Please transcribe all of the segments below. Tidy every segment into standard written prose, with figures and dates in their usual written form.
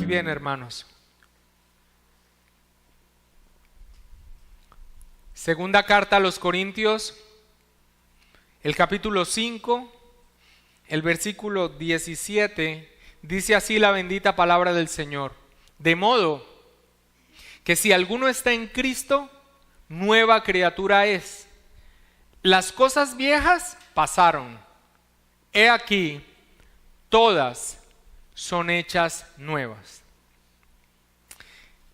Muy bien, hermanos. Segunda carta a los Corintios, el capítulo 5, el versículo 17, dice así la bendita palabra del Señor. De modo que si alguno está en Cristo, nueva criatura es. Las cosas viejas pasaron. He aquí, todas son hechas nuevas.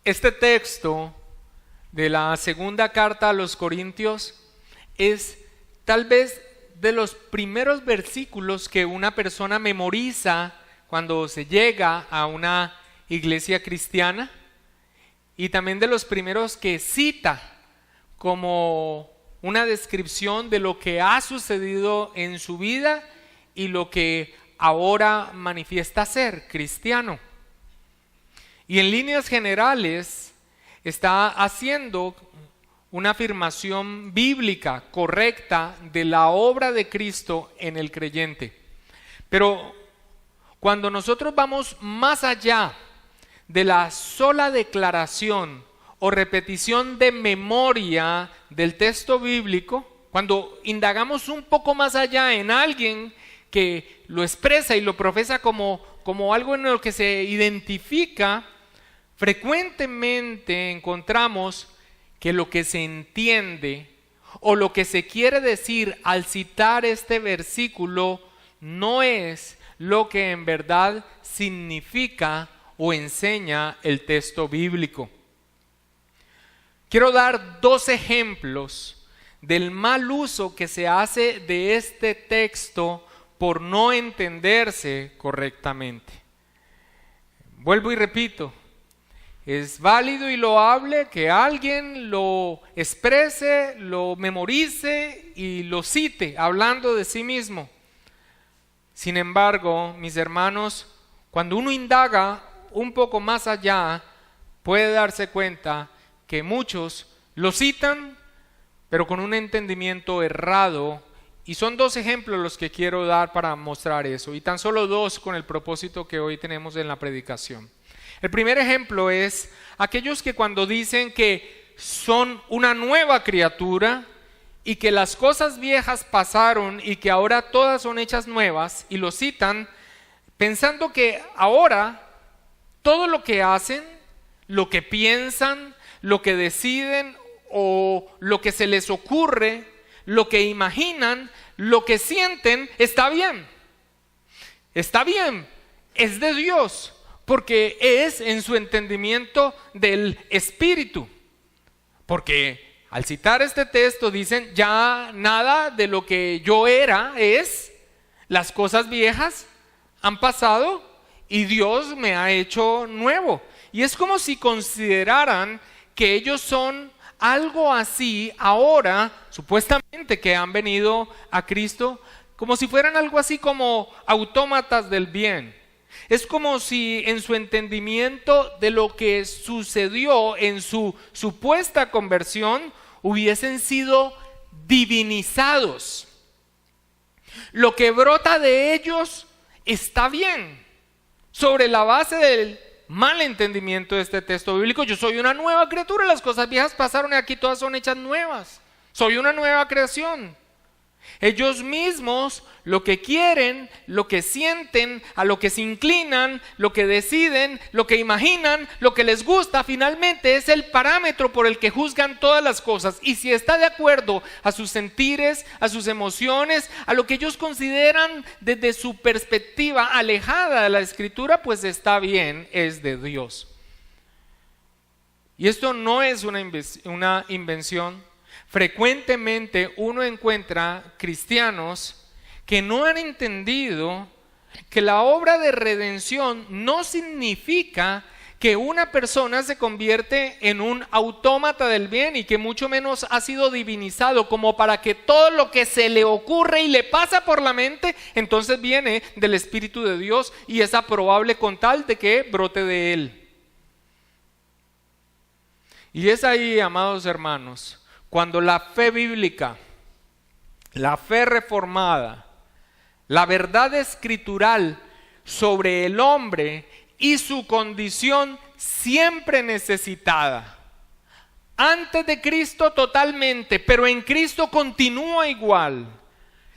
Este texto de la segunda carta a los Corintios es tal vez de los primeros versículos que una persona memoriza cuando se llega a una iglesia cristiana, y también de los primeros que cita como una descripción de lo que ha sucedido en su vida y lo que ahora manifiesta ser cristiano. Y en líneas generales está haciendo una afirmación bíblica correcta de la obra de Cristo en el creyente. Pero cuando nosotros vamos más allá de la sola declaración o repetición de memoria del texto bíblico, cuando indagamos un poco más allá en alguien que lo expresa y lo profesa como algo en lo que se identifica, frecuentemente encontramos que lo que se entiende o lo que se quiere decir al citar este versículo no es lo que en verdad significa o enseña el texto bíblico. Quiero dar 2 ejemplos del mal uso que se hace de este texto por no entenderse correctamente. Vuelvo y repito, es válido y loable que alguien lo exprese, lo memorice y lo cite hablando de sí mismo. Sin embargo, mis hermanos, cuando uno indaga un poco más allá, puede darse cuenta que muchos lo citan, pero con un entendimiento errado. Y son 2 ejemplos los que quiero dar para mostrar eso, y tan solo 2 con el propósito que hoy tenemos en la predicación. El primer ejemplo es aquellos que cuando dicen que son una nueva criatura y que las cosas viejas pasaron y que ahora todas son hechas nuevas, y lo citan pensando que ahora todo lo que hacen, lo que piensan, lo que deciden o lo que se les ocurre, lo que imaginan, lo que sienten, está bien. Está bien, es de Dios, porque es en su entendimiento del Espíritu. Porque al citar este texto dicen, ya nada de lo que yo era es, las cosas viejas han pasado y Dios me ha hecho nuevo. Y es como si consideraran que ellos son algo así ahora, supuestamente que han venido a Cristo, como si fueran algo así como autómatas del bien. Es como si en su entendimiento de lo que sucedió en su supuesta conversión hubiesen sido divinizados. Lo que brota de ellos está bien, sobre la base del mal entendimiento de este texto bíblico. Yo soy una nueva criatura, las cosas viejas pasaron y aquí todas son hechas nuevas. Soy una nueva creación. Ellos mismos lo que quieren, lo que sienten, a lo que se inclinan, lo que deciden, lo que imaginan, lo que les gusta, finalmente es el parámetro por el que juzgan todas las cosas. Y si está de acuerdo a sus sentires, a sus emociones, a lo que ellos consideran desde su perspectiva alejada de la Escritura, pues está bien, es de Dios. Y esto no es una invención. Frecuentemente uno encuentra cristianos que no han entendido que la obra de redención no significa que una persona se convierte en un autómata del bien, y que mucho menos ha sido divinizado como para que todo lo que se le ocurre y le pasa por la mente entonces viene del Espíritu de Dios y es aprobable con tal de que brote de él. Y es ahí, amados hermanos, cuando la fe bíblica, la fe reformada, la verdad escritural sobre el hombre y su condición siempre necesitada. Antes de Cristo totalmente, pero en Cristo continúa igual.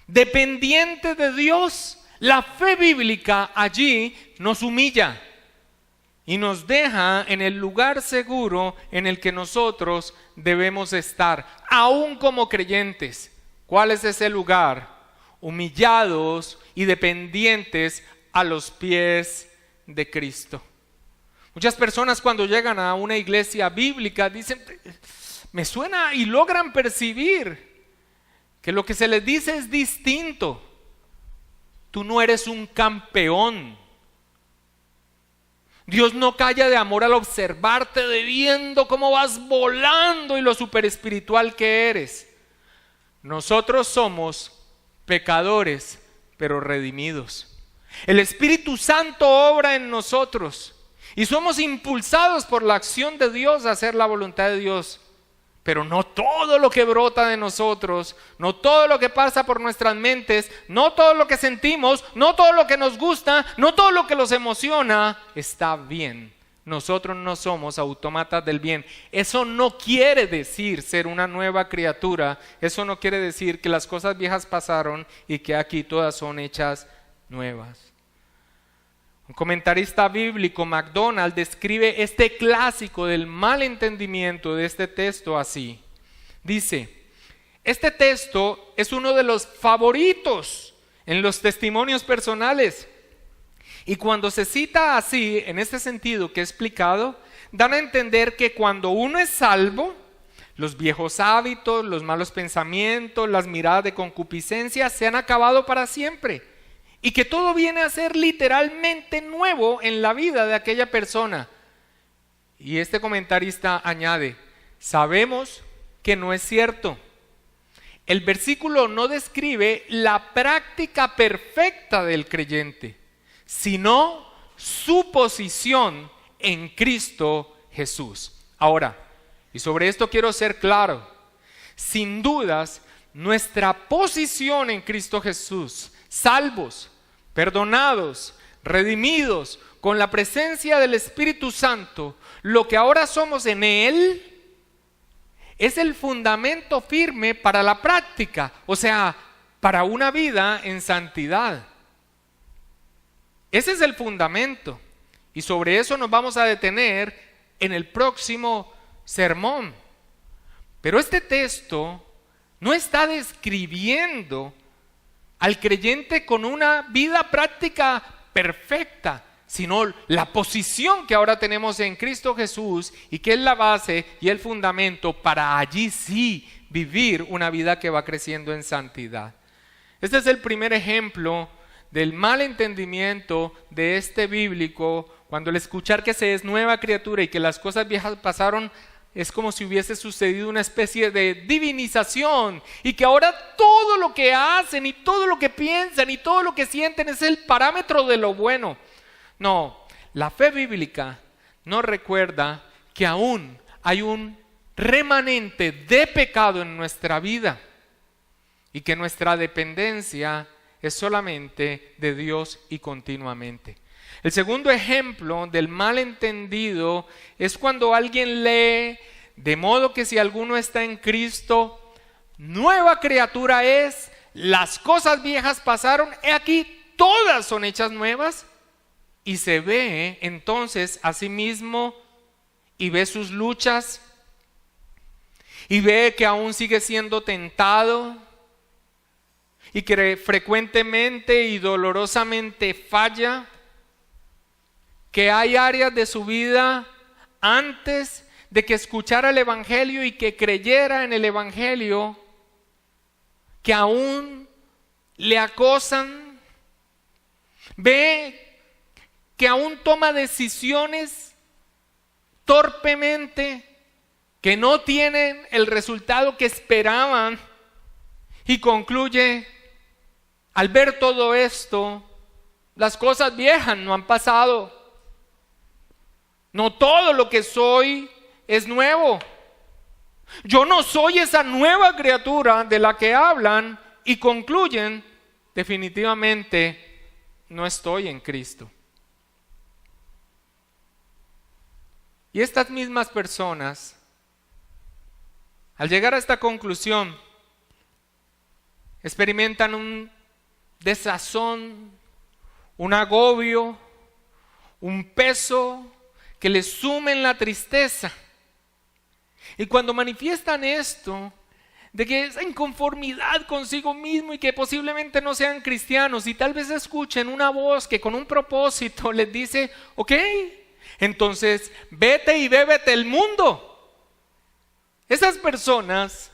Dependiente de Dios, la fe bíblica allí nos humilla y nos deja en el lugar seguro en el que nosotros debemos estar, aún como creyentes. ¿Cuál es ese lugar? Humillados y dependientes a los pies de Cristo. Muchas personas cuando llegan a una iglesia bíblica dicen, me suena, y logran percibir que lo que se les dice es distinto. Tú no eres un campeón. Dios no calla de amor al observarte, de viendo cómo vas volando y lo super espiritual que eres. Nosotros somos pecadores, pero redimidos. El Espíritu Santo obra en nosotros y somos impulsados por la acción de Dios a hacer la voluntad de Dios. Pero no todo lo que brota de nosotros, no todo lo que pasa por nuestras mentes, no todo lo que sentimos, no todo lo que nos gusta, no todo lo que nos emociona está bien. Nosotros no somos autómatas del bien. Eso no quiere decir ser una nueva criatura. Eso no quiere decir que las cosas viejas pasaron y que aquí todas son hechas nuevas. Un comentarista bíblico, MacDonald, describe este clásico del mal entendimiento de este texto así. Dice, este texto es uno de los favoritos en los testimonios personales. Y cuando se cita así, en este sentido que he explicado, dan a entender que cuando uno es salvo, los viejos hábitos, los malos pensamientos, las miradas de concupiscencia se han acabado para siempre. Y que todo viene a ser literalmente nuevo en la vida de aquella persona. Y este comentarista añade, sabemos que no es cierto. El versículo no describe la práctica perfecta del creyente, sino su posición en Cristo Jesús. Ahora, y sobre esto quiero ser claro, sin dudas, nuestra posición en Cristo Jesús, salvos, perdonados, redimidos, con la presencia del Espíritu Santo, lo que ahora somos en Él, es el fundamento firme para la práctica, o sea, para una vida en santidad. Ese es el fundamento, y sobre eso nos vamos a detener en el próximo sermón. Pero este texto no está describiendo al creyente con una vida práctica perfecta, sino la posición que ahora tenemos en Cristo Jesús y que es la base y el fundamento para allí sí vivir una vida que va creciendo en santidad. Este es el primer ejemplo del mal entendimiento de este bíblico, cuando al escuchar que se es nueva criatura y que las cosas viejas pasaron, es como si hubiese sucedido una especie de divinización y que ahora todo lo que hacen y todo lo que piensan y todo lo que sienten es el parámetro de lo bueno. No, la fe bíblica nos recuerda que aún hay un remanente de pecado en nuestra vida y que nuestra dependencia es solamente de Dios y continuamente. El segundo ejemplo del malentendido es cuando alguien lee, de modo que si alguno está en Cristo, nueva criatura es, las cosas viejas pasaron, he aquí todas son hechas nuevas, y se ve entonces a sí mismo y ve sus luchas, y ve que aún sigue siendo tentado, y que frecuentemente y dolorosamente falla, que hay áreas de su vida antes de que escuchara el Evangelio y que creyera en el Evangelio, que aún le acosan, ve que aún toma decisiones torpemente, que no tienen el resultado que esperaban, y concluye, al ver todo esto, las cosas viejas no han pasado. No todo lo que soy es nuevo. Yo no soy esa nueva criatura de la que hablan y concluyen, definitivamente no estoy en Cristo. Y estas mismas personas, al llegar a esta conclusión, experimentan un desazón, un agobio, un peso que les sume en la tristeza. Y cuando manifiestan esto, de que esa inconformidad consigo mismo y que posiblemente no sean cristianos y tal vez escuchen una voz que con un propósito les dice, ok, entonces vete y bébete el mundo. Esas personas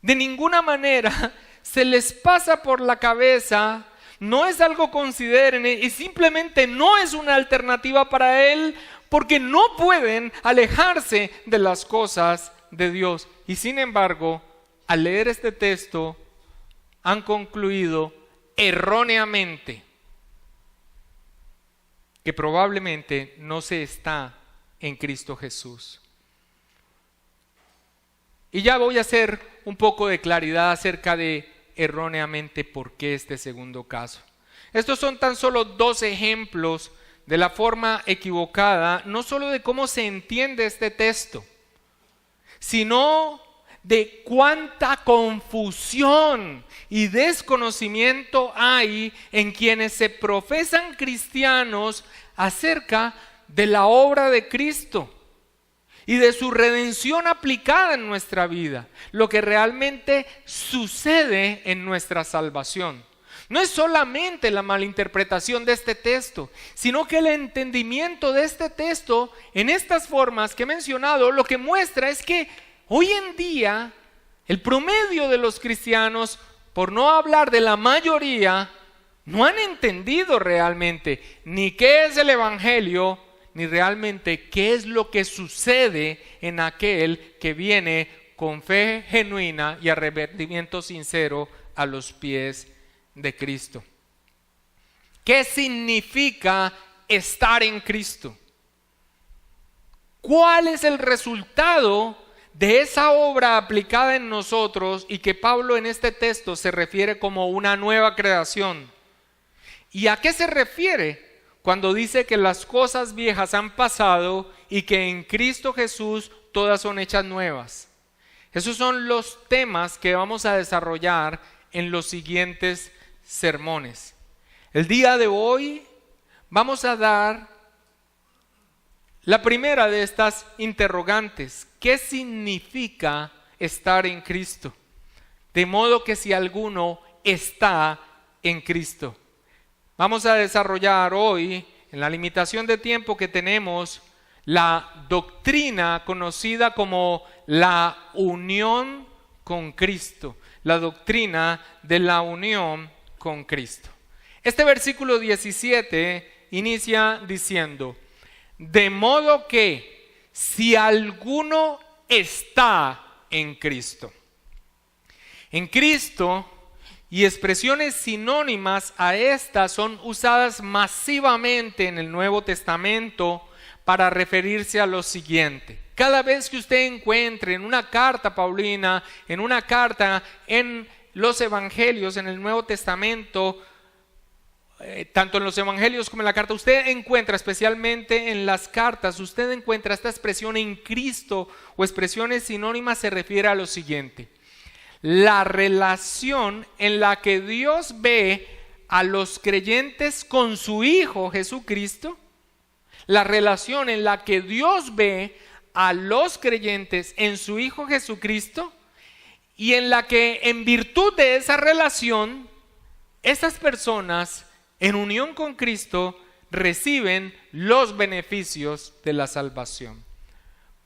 de ninguna manera se les pasa por la cabeza, no es algo consideren y simplemente no es una alternativa para él porque no pueden alejarse de las cosas de Dios. Y sin embargo, al leer este texto, han concluido erróneamente que probablemente no se está en Cristo Jesús. Y ya voy a hacer un poco de claridad acerca de erróneamente por qué este segundo caso. Estos son tan solo 2 ejemplos de la forma equivocada, no solo de cómo se entiende este texto, sino de cuánta confusión y desconocimiento hay en quienes se profesan cristianos acerca de la obra de Cristo y de su redención aplicada en nuestra vida, lo que realmente sucede en nuestra salvación. No es solamente la malinterpretación de este texto, sino que el entendimiento de este texto en estas formas que he mencionado, lo que muestra es que hoy en día el promedio de los cristianos, por no hablar de la mayoría, no han entendido realmente ni qué es el evangelio, ni realmente qué es lo que sucede en aquel que viene con fe genuina y arrepentimiento sincero a los pies de Cristo. ¿Qué significa estar en Cristo? ¿Cuál es el resultado de esa obra aplicada en nosotros y que Pablo en este texto se refiere como una nueva creación? ¿Y a qué se refiere cuando dice que las cosas viejas han pasado y que en Cristo Jesús todas son hechas nuevas? Esos son los temas que vamos a desarrollar en los siguientes sermones. El día de hoy vamos a dar la primera de estas interrogantes. ¿Qué significa estar en Cristo? De modo que si alguno está en Cristo. Vamos a desarrollar hoy, en la limitación de tiempo que tenemos, la doctrina conocida como la unión con Cristo. La doctrina de la unión con Cristo. Este versículo 17 inicia diciendo: de modo que si alguno está en Cristo. En Cristo y expresiones sinónimas a estas son usadas masivamente en el Nuevo Testamento para referirse a lo siguiente. Cada vez que usted encuentre en una carta paulina, en una carta en los evangelios, en el Nuevo Testamento, tanto en los evangelios como en la carta, usted encuentra, especialmente en las cartas, usted encuentra esta expresión en Cristo o expresiones sinónimas, se refiere a lo siguiente: la relación en la que Dios ve a los creyentes con su Hijo Jesucristo, la relación en la que Dios ve a los creyentes en su Hijo Jesucristo, y en la que en virtud de esa relación, esas personas en unión con Cristo reciben los beneficios de la salvación.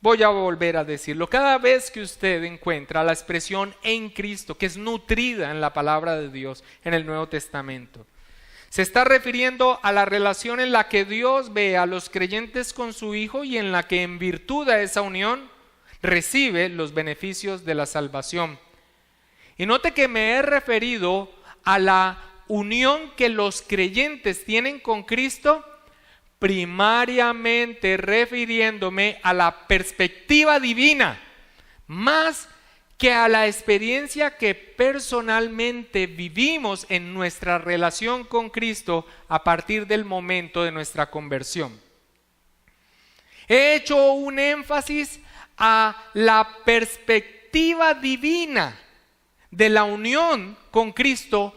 Voy a volver a decirlo. Cada vez que usted encuentra la expresión en Cristo, que es nutrida en la palabra de Dios en el Nuevo Testamento, se está refiriendo a la relación en la que Dios ve a los creyentes con su Hijo y en la que en virtud de esa unión recibe los beneficios de la salvación. Y note que me he referido a la unión que los creyentes tienen con Cristo, primariamente refiriéndome a la perspectiva divina, más que a la experiencia que personalmente vivimos en nuestra relación con Cristo a partir del momento de nuestra conversión. He hecho un énfasis a la perspectiva divina de la unión con Cristo,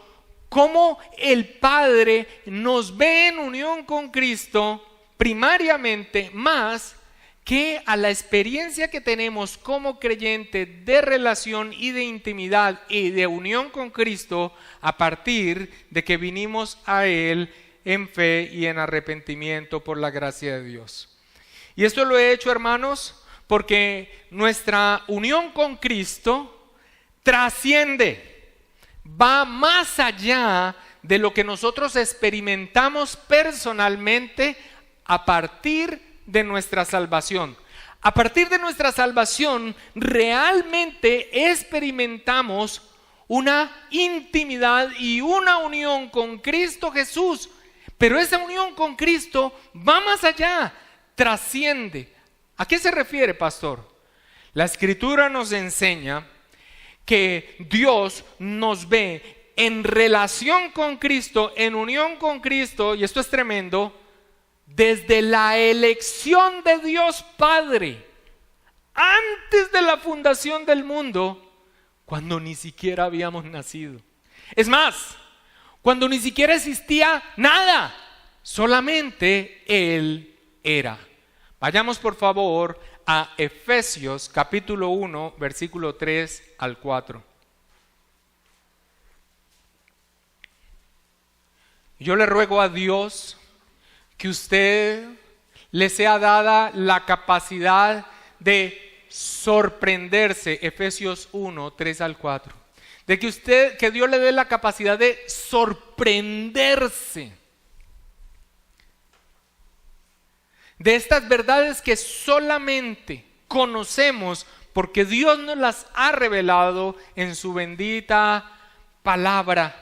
cómo el Padre nos ve en unión con Cristo primariamente, más que a la experiencia que tenemos como creyente de relación y de intimidad y de unión con Cristo a partir de que vinimos a Él en fe y en arrepentimiento por la gracia de Dios. Y esto lo he hecho, hermanos, porque nuestra unión con Cristo trasciende, va más allá de lo que nosotros experimentamos personalmente a partir de nuestra salvación. A partir de nuestra salvación realmente experimentamos una intimidad y una unión con Cristo Jesús, pero esa unión con Cristo va más allá, trasciende. ¿A qué se refiere, pastor? La Escritura nos enseña que Dios nos ve en relación con Cristo, en unión con Cristo, y esto es tremendo, desde la elección de Dios Padre, antes de la fundación del mundo, cuando ni siquiera habíamos nacido. Es más, cuando ni siquiera existía nada, solamente Él era. Vayamos por favor a Efesios capítulo 1, versículo 3 al 4. Yo le ruego a Dios que usted le sea dada la capacidad de sorprenderse, Efesios 1, 3 al 4. Que Dios le dé la capacidad de sorprenderse de estas verdades que solamente conocemos porque Dios nos las ha revelado en su bendita palabra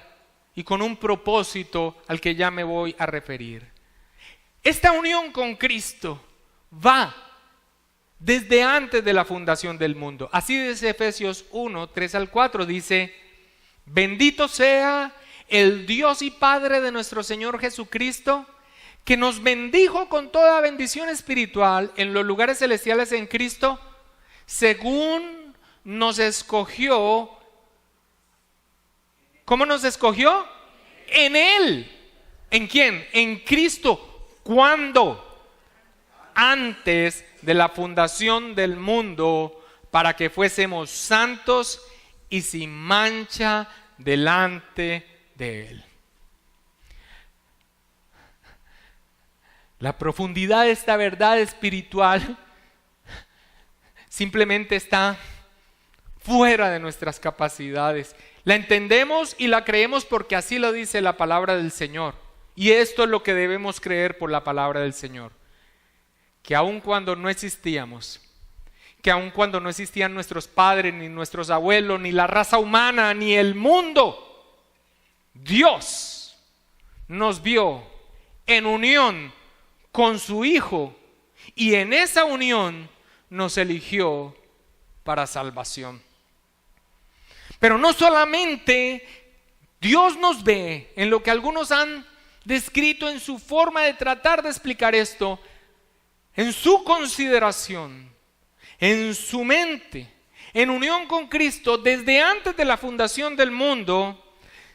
y con un propósito al que ya me voy a referir. Esta unión con Cristo va desde antes de la fundación del mundo. Así dice Efesios 1, 3 al 4, dice: bendito sea el Dios y Padre de nuestro Señor Jesucristo, que nos bendijo con toda bendición espiritual en los lugares celestiales en Cristo, según nos escogió. ¿Cómo nos escogió? En Él. ¿En quién? En Cristo. ¿Cuándo? Antes de la fundación del mundo, para que fuésemos santos y sin mancha delante de Él. La profundidad de esta verdad espiritual simplemente está fuera de nuestras capacidades. La entendemos y la creemos porque así lo dice la palabra del Señor. Y esto es lo que debemos creer por la palabra del Señor. Que aun cuando no existíamos, que aun cuando no existían nuestros padres, ni nuestros abuelos, ni la raza humana, ni el mundo, Dios nos vio en unión con su Hijo, y en esa unión nos eligió para salvación. Pero no solamente Dios nos ve en lo que algunos han descrito en su forma de tratar de explicar esto, en su consideración, en su mente, en unión con Cristo desde antes de la fundación del mundo,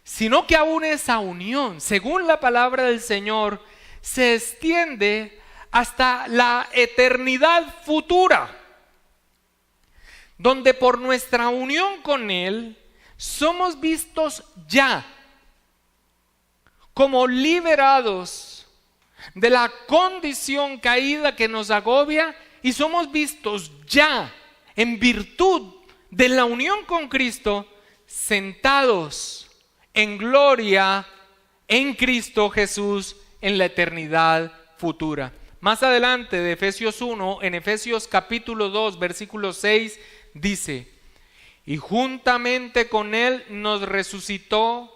sino que aún esa unión, según la palabra del Señor, se extiende hasta la eternidad futura, donde por nuestra unión con Él somos vistos ya como liberados de la condición caída que nos agobia, y somos vistos ya en virtud de la unión con Cristo, sentados en gloria en Cristo Jesús en la eternidad futura. Más adelante de Efesios 1, en Efesios capítulo 2, versículo 6, dice: y juntamente con Él nos resucitó,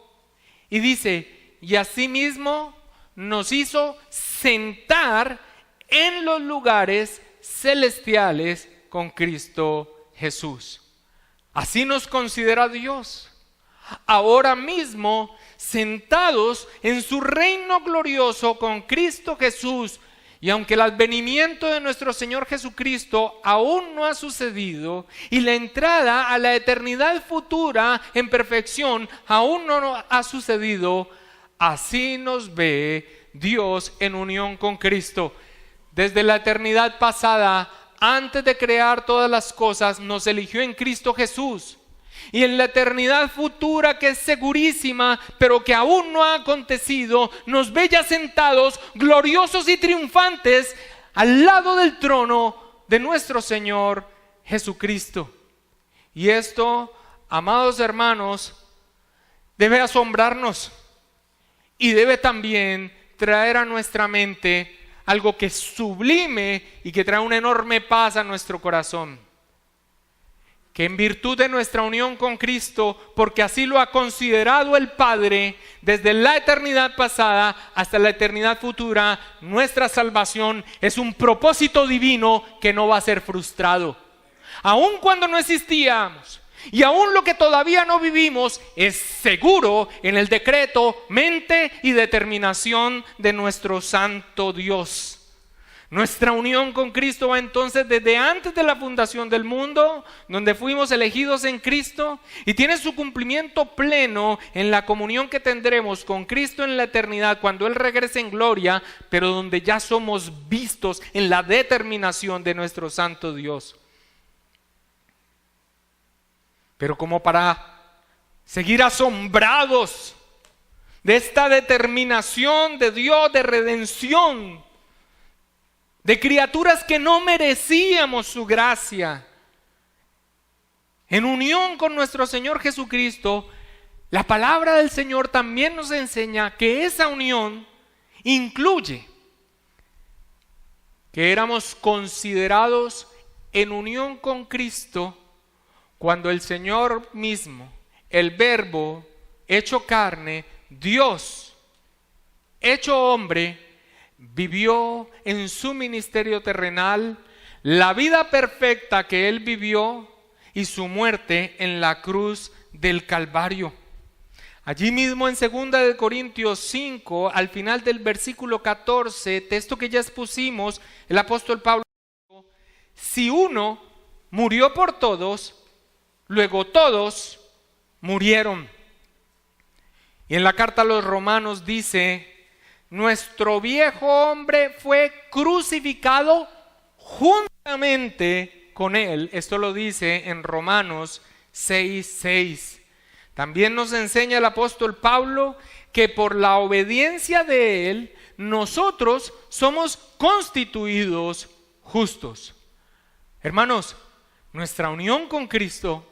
y dice, y asimismo nos hizo sentar en los lugares celestiales con Cristo Jesús. Así nos considera Dios. Ahora mismo sentados en su reino glorioso con Cristo Jesús, Y aunque el advenimiento de nuestro Señor Jesucristo aún no ha sucedido y la entrada a la eternidad futura en perfección aún no ha sucedido, así nos ve Dios en unión con Cristo. Desde la eternidad pasada, antes de crear todas las cosas, nos eligió en Cristo Jesús. Y en la eternidad futura, que es segurísima, pero que aún no ha acontecido, nos ve ya sentados, gloriosos y triunfantes, al lado del trono de nuestro Señor Jesucristo. Y esto, amados hermanos, debe asombrarnos y debe también traer a nuestra mente algo que es sublime y que trae una enorme paz a nuestro corazón. Que en virtud de nuestra unión con Cristo, porque así lo ha considerado el Padre, desde la eternidad pasada hasta la eternidad futura, nuestra salvación es un propósito divino que no va a ser frustrado. Aun cuando no existíamos, y aun lo que todavía no vivimos, es seguro en el decreto, mente y determinación de nuestro santo Dios. Nuestra unión con Cristo va entonces desde antes de la fundación del mundo, donde fuimos elegidos en Cristo, y tiene su cumplimiento pleno en la comunión que tendremos con Cristo en la eternidad cuando Él regrese en gloria, pero donde ya somos vistos en la determinación de nuestro santo Dios. Pero como para seguir asombrados de esta determinación de Dios de redención, de criaturas que no merecíamos su gracia, en unión con nuestro Señor Jesucristo, la palabra del Señor también nos enseña que esa unión incluye que éramos considerados en unión con Cristo cuando el Señor mismo, el Verbo hecho carne, Dios hecho hombre, vivió en su ministerio terrenal la vida perfecta que Él vivió y su muerte en la cruz del Calvario. Allí mismo en 2 Corintios 5, al final del versículo 14, texto que ya expusimos, el apóstol Pablo dijo: si uno murió por todos, luego todos murieron. Y en la carta a los Romanos dice: nuestro viejo hombre fue crucificado juntamente con él. Esto lo dice en Romanos 6:6. También nos enseña el apóstol Pablo que por la obediencia de él, nosotros somos constituidos justos. Hermanos, nuestra unión con Cristo,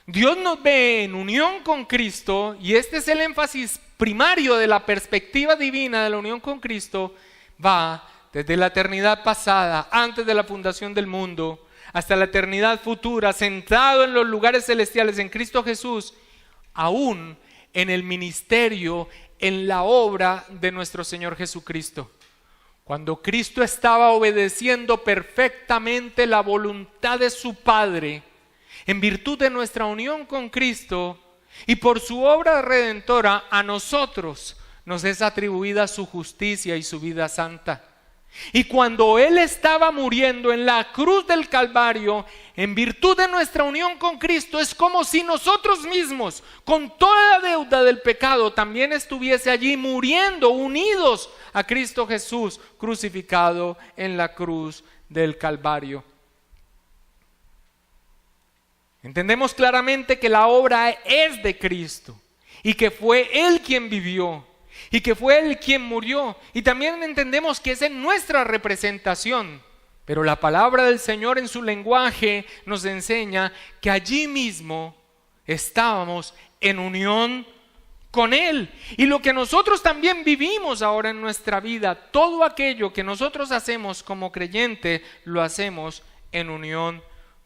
Dios nos ve en unión con Cristo, y este es el énfasis primario de la perspectiva divina de la unión con Cristo. Va desde la eternidad pasada, antes de la fundación del mundo, hasta la eternidad futura, sentado en los lugares celestiales en Cristo Jesús, aún en el ministerio, en la obra de nuestro Señor Jesucristo. Cuando Cristo estaba obedeciendo perfectamente la voluntad de su Padre, en virtud de nuestra unión con Cristo y por su obra redentora, a nosotros nos es atribuida su justicia y su vida santa. Y cuando Él estaba muriendo en la cruz del Calvario, en virtud de nuestra unión con Cristo, es como si nosotros mismos, con toda la deuda del pecado, también estuviese allí muriendo, unidos a Cristo Jesús, crucificado en la cruz del Calvario. Entendemos claramente que la obra es de Cristo y que fue Él quien vivió y que fue Él quien murió, y también entendemos que es en nuestra representación. Pero la palabra del Señor en su lenguaje nos enseña que allí mismo estábamos en unión con Él. Y lo que nosotros también vivimos ahora en nuestra vida, todo aquello que nosotros hacemos como creyente, lo hacemos en unión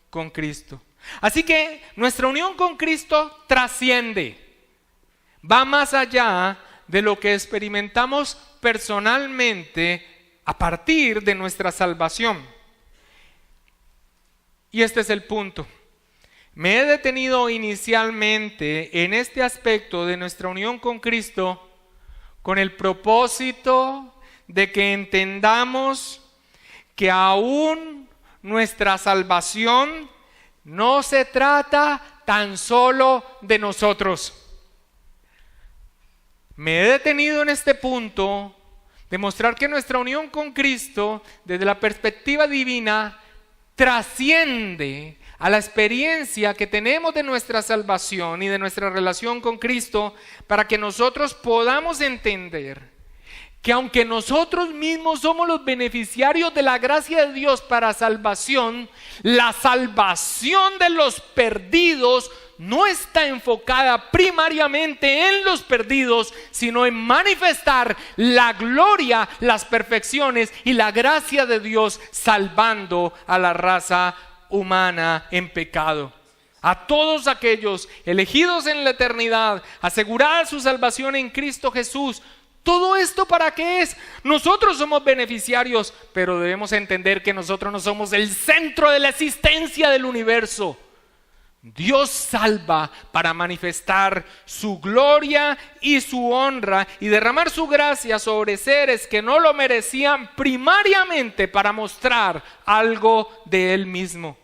con Cristo. Así que nuestra unión con Cristo trasciende, va más allá de lo que experimentamos personalmente a partir de nuestra salvación. Y este es el punto. Me he detenido inicialmente en este aspecto de nuestra unión con Cristo con el propósito de que entendamos que aún nuestra salvación no se trata tan solo de nosotros. Me he detenido en este punto de mostrar que nuestra unión con Cristo, desde la perspectiva divina, trasciende a la experiencia que tenemos de nuestra salvación y de nuestra relación con Cristo, para que nosotros podamos entender que aunque nosotros mismos somos los beneficiarios de la gracia de Dios para salvación, la salvación de los perdidos no está enfocada primariamente en los perdidos, sino en manifestar la gloria, las perfecciones y la gracia de Dios, salvando a la raza humana en pecado. A todos aquellos elegidos en la eternidad, asegurada su salvación en Cristo Jesús. ¿Todo esto para qué es? Nosotros somos beneficiarios, pero debemos entender que nosotros no somos el centro de la existencia del universo. Dios salva para manifestar su gloria y su honra y derramar su gracia sobre seres que no lo merecían, primariamente para mostrar algo de Él mismo.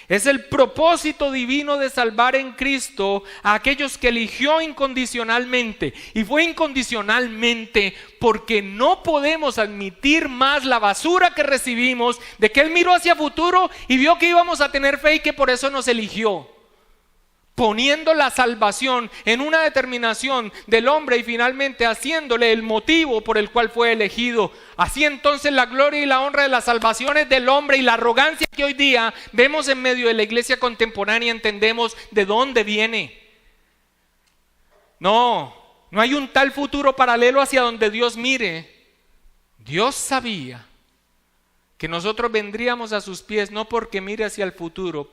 Es el propósito divino de salvar en Cristo a aquellos que eligió incondicionalmente. Y fue incondicionalmente porque no podemos admitir más la basura que recibimos, de que Él miró hacia futuro y vio que íbamos a tener fe y que por eso nos eligió, poniendo la salvación en una determinación del hombre y finalmente haciéndole el motivo por el cual fue elegido. Así entonces la gloria y la honra de la salvación es del hombre, y la arrogancia que hoy día vemos en medio de la iglesia contemporánea entendemos de dónde viene. No hay un tal futuro paralelo hacia donde Dios mire. Dios sabía que nosotros vendríamos a sus pies no porque mire hacia el futuro,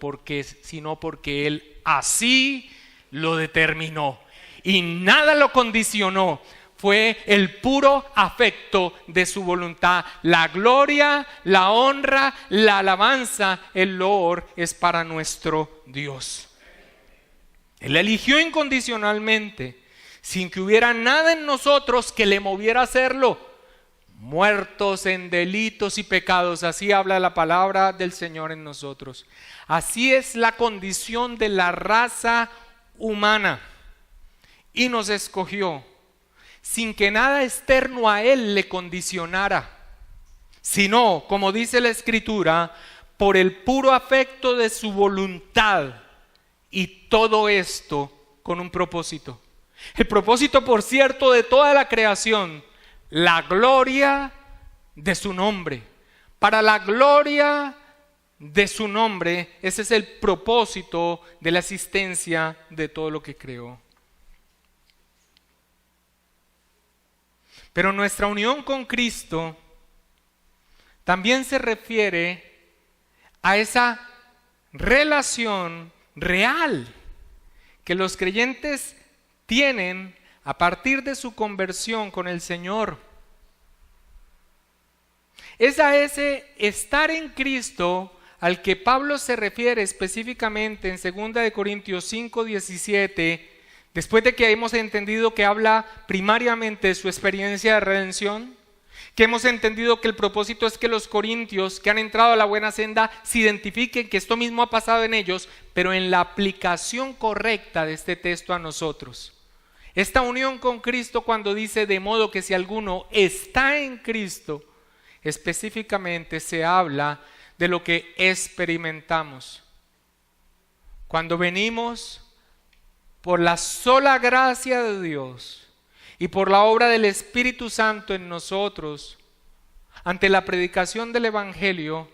sino porque Él así lo determinó y nada lo condicionó. Fue el puro afecto de su voluntad. La gloria, la honra, la alabanza, el loor es para nuestro Dios. Él eligió incondicionalmente, sin que hubiera nada en nosotros que le moviera a hacerlo. Muertos en delitos y pecados, así habla la palabra del Señor en nosotros. Así es la condición de la raza humana, y nos escogió sin que nada externo a Él le condicionara, sino, como dice la Escritura, por el puro afecto de su voluntad, y todo esto con un propósito. El propósito, por cierto, de toda la creación: la gloria de su nombre. Para la gloria de su nombre, ese es el propósito de la existencia de todo lo que creó. Pero nuestra unión con Cristo también se refiere a esa relación real que los creyentes tienen a partir de su conversión con el Señor. Es a ese estar en Cristo al que Pablo se refiere específicamente en 2 Corintios 5:17, después de que hemos entendido que habla primariamente de su experiencia de redención, que hemos entendido que el propósito es que los corintios que han entrado a la buena senda se identifiquen que esto mismo ha pasado en ellos, pero en la aplicación correcta de este texto a nosotros. Esta unión con Cristo, cuando dice de modo que si alguno está en Cristo, específicamente se habla de lo que experimentamos. Cuando venimos por la sola gracia de Dios y por la obra del Espíritu Santo en nosotros, ante la predicación del Evangelio,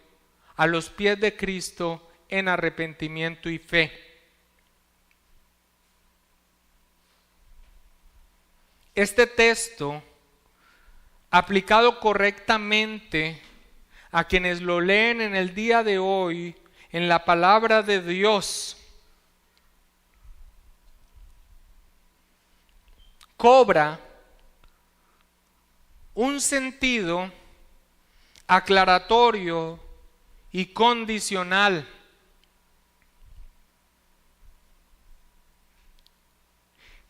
a los pies de Cristo en arrepentimiento y fe. Este texto, aplicado correctamente a quienes lo leen en el día de hoy, en la palabra de Dios, cobra un sentido aclaratorio y condicional.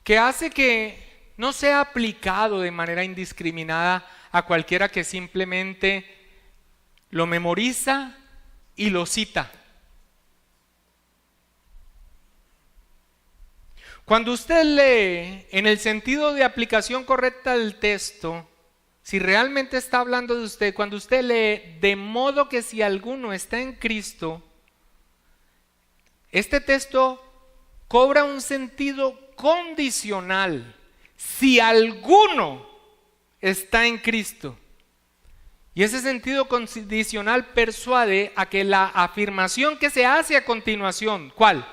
Que hace que no sea aplicado de manera indiscriminada a cualquiera que simplemente lo memoriza y lo cita. Cuando usted lee en el sentido de aplicación correcta del texto, si realmente está hablando de usted, cuando usted lee de modo que si alguno está en Cristo, este texto cobra un sentido condicional. Si alguno está en Cristo. Y ese sentido condicional persuade a que la afirmación que se hace a continuación, ¿cuál?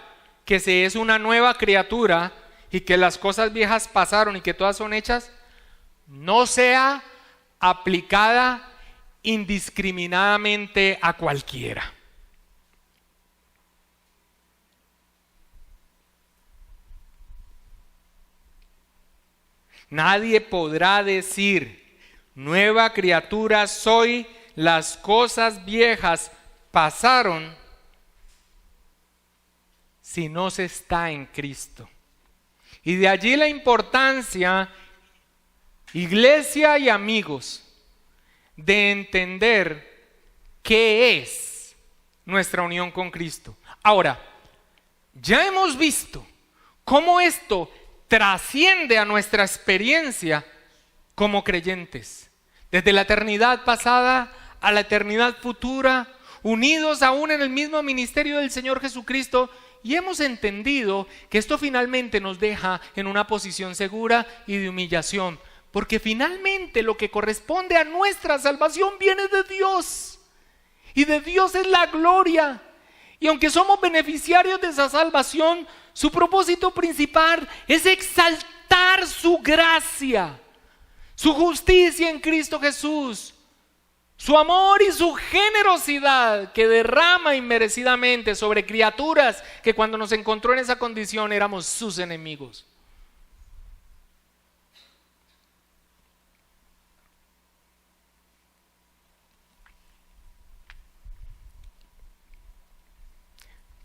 Que se es una nueva criatura y que las cosas viejas pasaron y que todas son hechas, no sea aplicada indiscriminadamente a cualquiera. Nadie podrá decir, nueva criatura soy, las cosas viejas pasaron, si no se está en Cristo. Y de allí la importancia, iglesia y amigos, de entender qué es nuestra unión con Cristo. Ahora, ya hemos visto cómo esto trasciende a nuestra experiencia como creyentes. Desde la eternidad pasada a la eternidad futura, unidos aún en el mismo ministerio del Señor Jesucristo, y hemos entendido que esto finalmente nos deja en una posición segura y de humillación, porque finalmente lo que corresponde a nuestra salvación viene de Dios, y de Dios es la gloria. Y aunque somos beneficiarios de esa salvación, su propósito principal es exaltar su gracia, su justicia en Cristo Jesús, su amor y su generosidad que derrama inmerecidamente sobre criaturas que cuando nos encontró en esa condición éramos sus enemigos.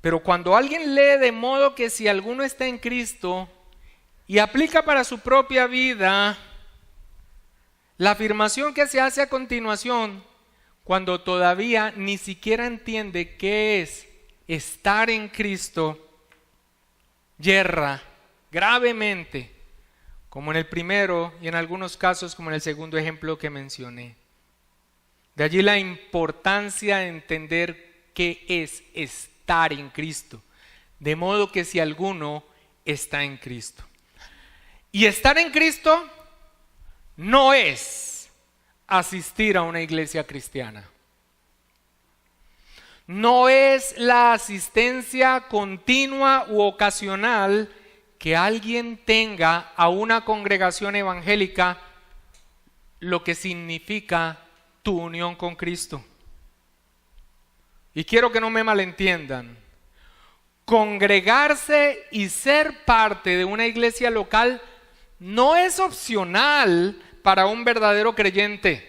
Pero cuando alguien lee de modo que si alguno está en Cristo y aplica para su propia vida la afirmación que se hace a continuación, cuando todavía ni siquiera entiende qué es estar en Cristo, yerra gravemente, como en el primero y en algunos casos como en el segundo ejemplo que mencioné. De allí la importancia de entender qué es estar en Cristo, de modo que si alguno está en Cristo. Y estar en Cristo no es asistir a una iglesia cristiana. No es la asistencia continua u ocasional que alguien tenga a una congregación evangélica, lo que significa tu unión con Cristo. Y quiero que no me malentiendan. Congregarse y ser parte de una iglesia local no es opcional para un verdadero creyente.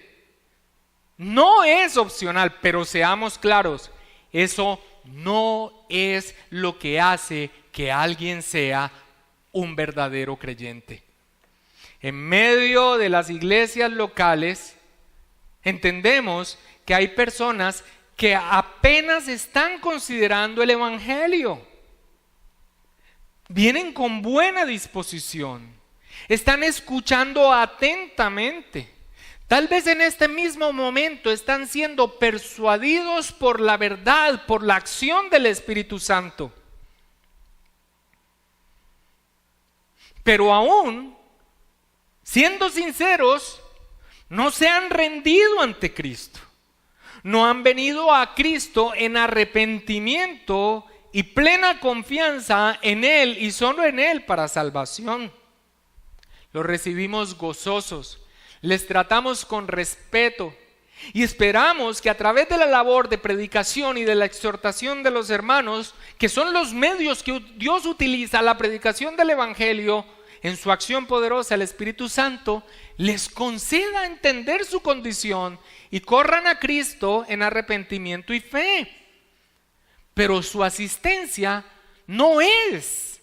No es opcional, pero seamos claros, eso no es lo que hace que alguien sea un verdadero creyente. En medio de las iglesias locales, entendemos que hay personas que apenas están considerando el evangelio. Vienen con buena disposición, están escuchando atentamente. Tal vez en este mismo momento están siendo persuadidos por la verdad, por la acción del Espíritu Santo. Pero aún, siendo sinceros, no se han rendido ante Cristo. No han venido a Cristo en arrepentimiento y plena confianza en Él y solo en Él para salvación. Los recibimos gozosos, les tratamos con respeto y esperamos que a través de la labor de predicación y de la exhortación de los hermanos, que son los medios que Dios utiliza a la predicación del Evangelio, en su acción poderosa el Espíritu Santo les conceda entender su condición y corran a Cristo en arrepentimiento y fe. Pero su asistencia no es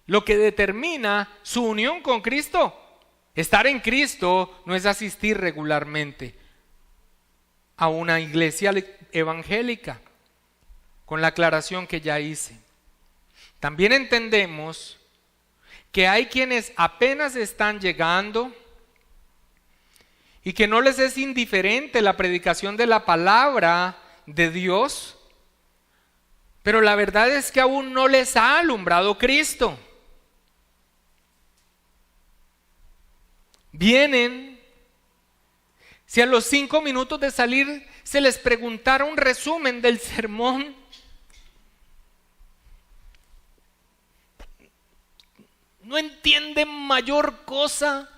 lo que determina su unión con Cristo. Estar en Cristo no es asistir regularmente a una iglesia evangélica, con la aclaración que ya hice. También entendemos que hay quienes apenas están llegando y que no les es indiferente la predicación de la palabra de Dios, pero la verdad es que aún no les ha alumbrado Cristo. Vienen, si a los 5 minutos de salir se les preguntara un resumen del sermón, no entienden mayor cosa.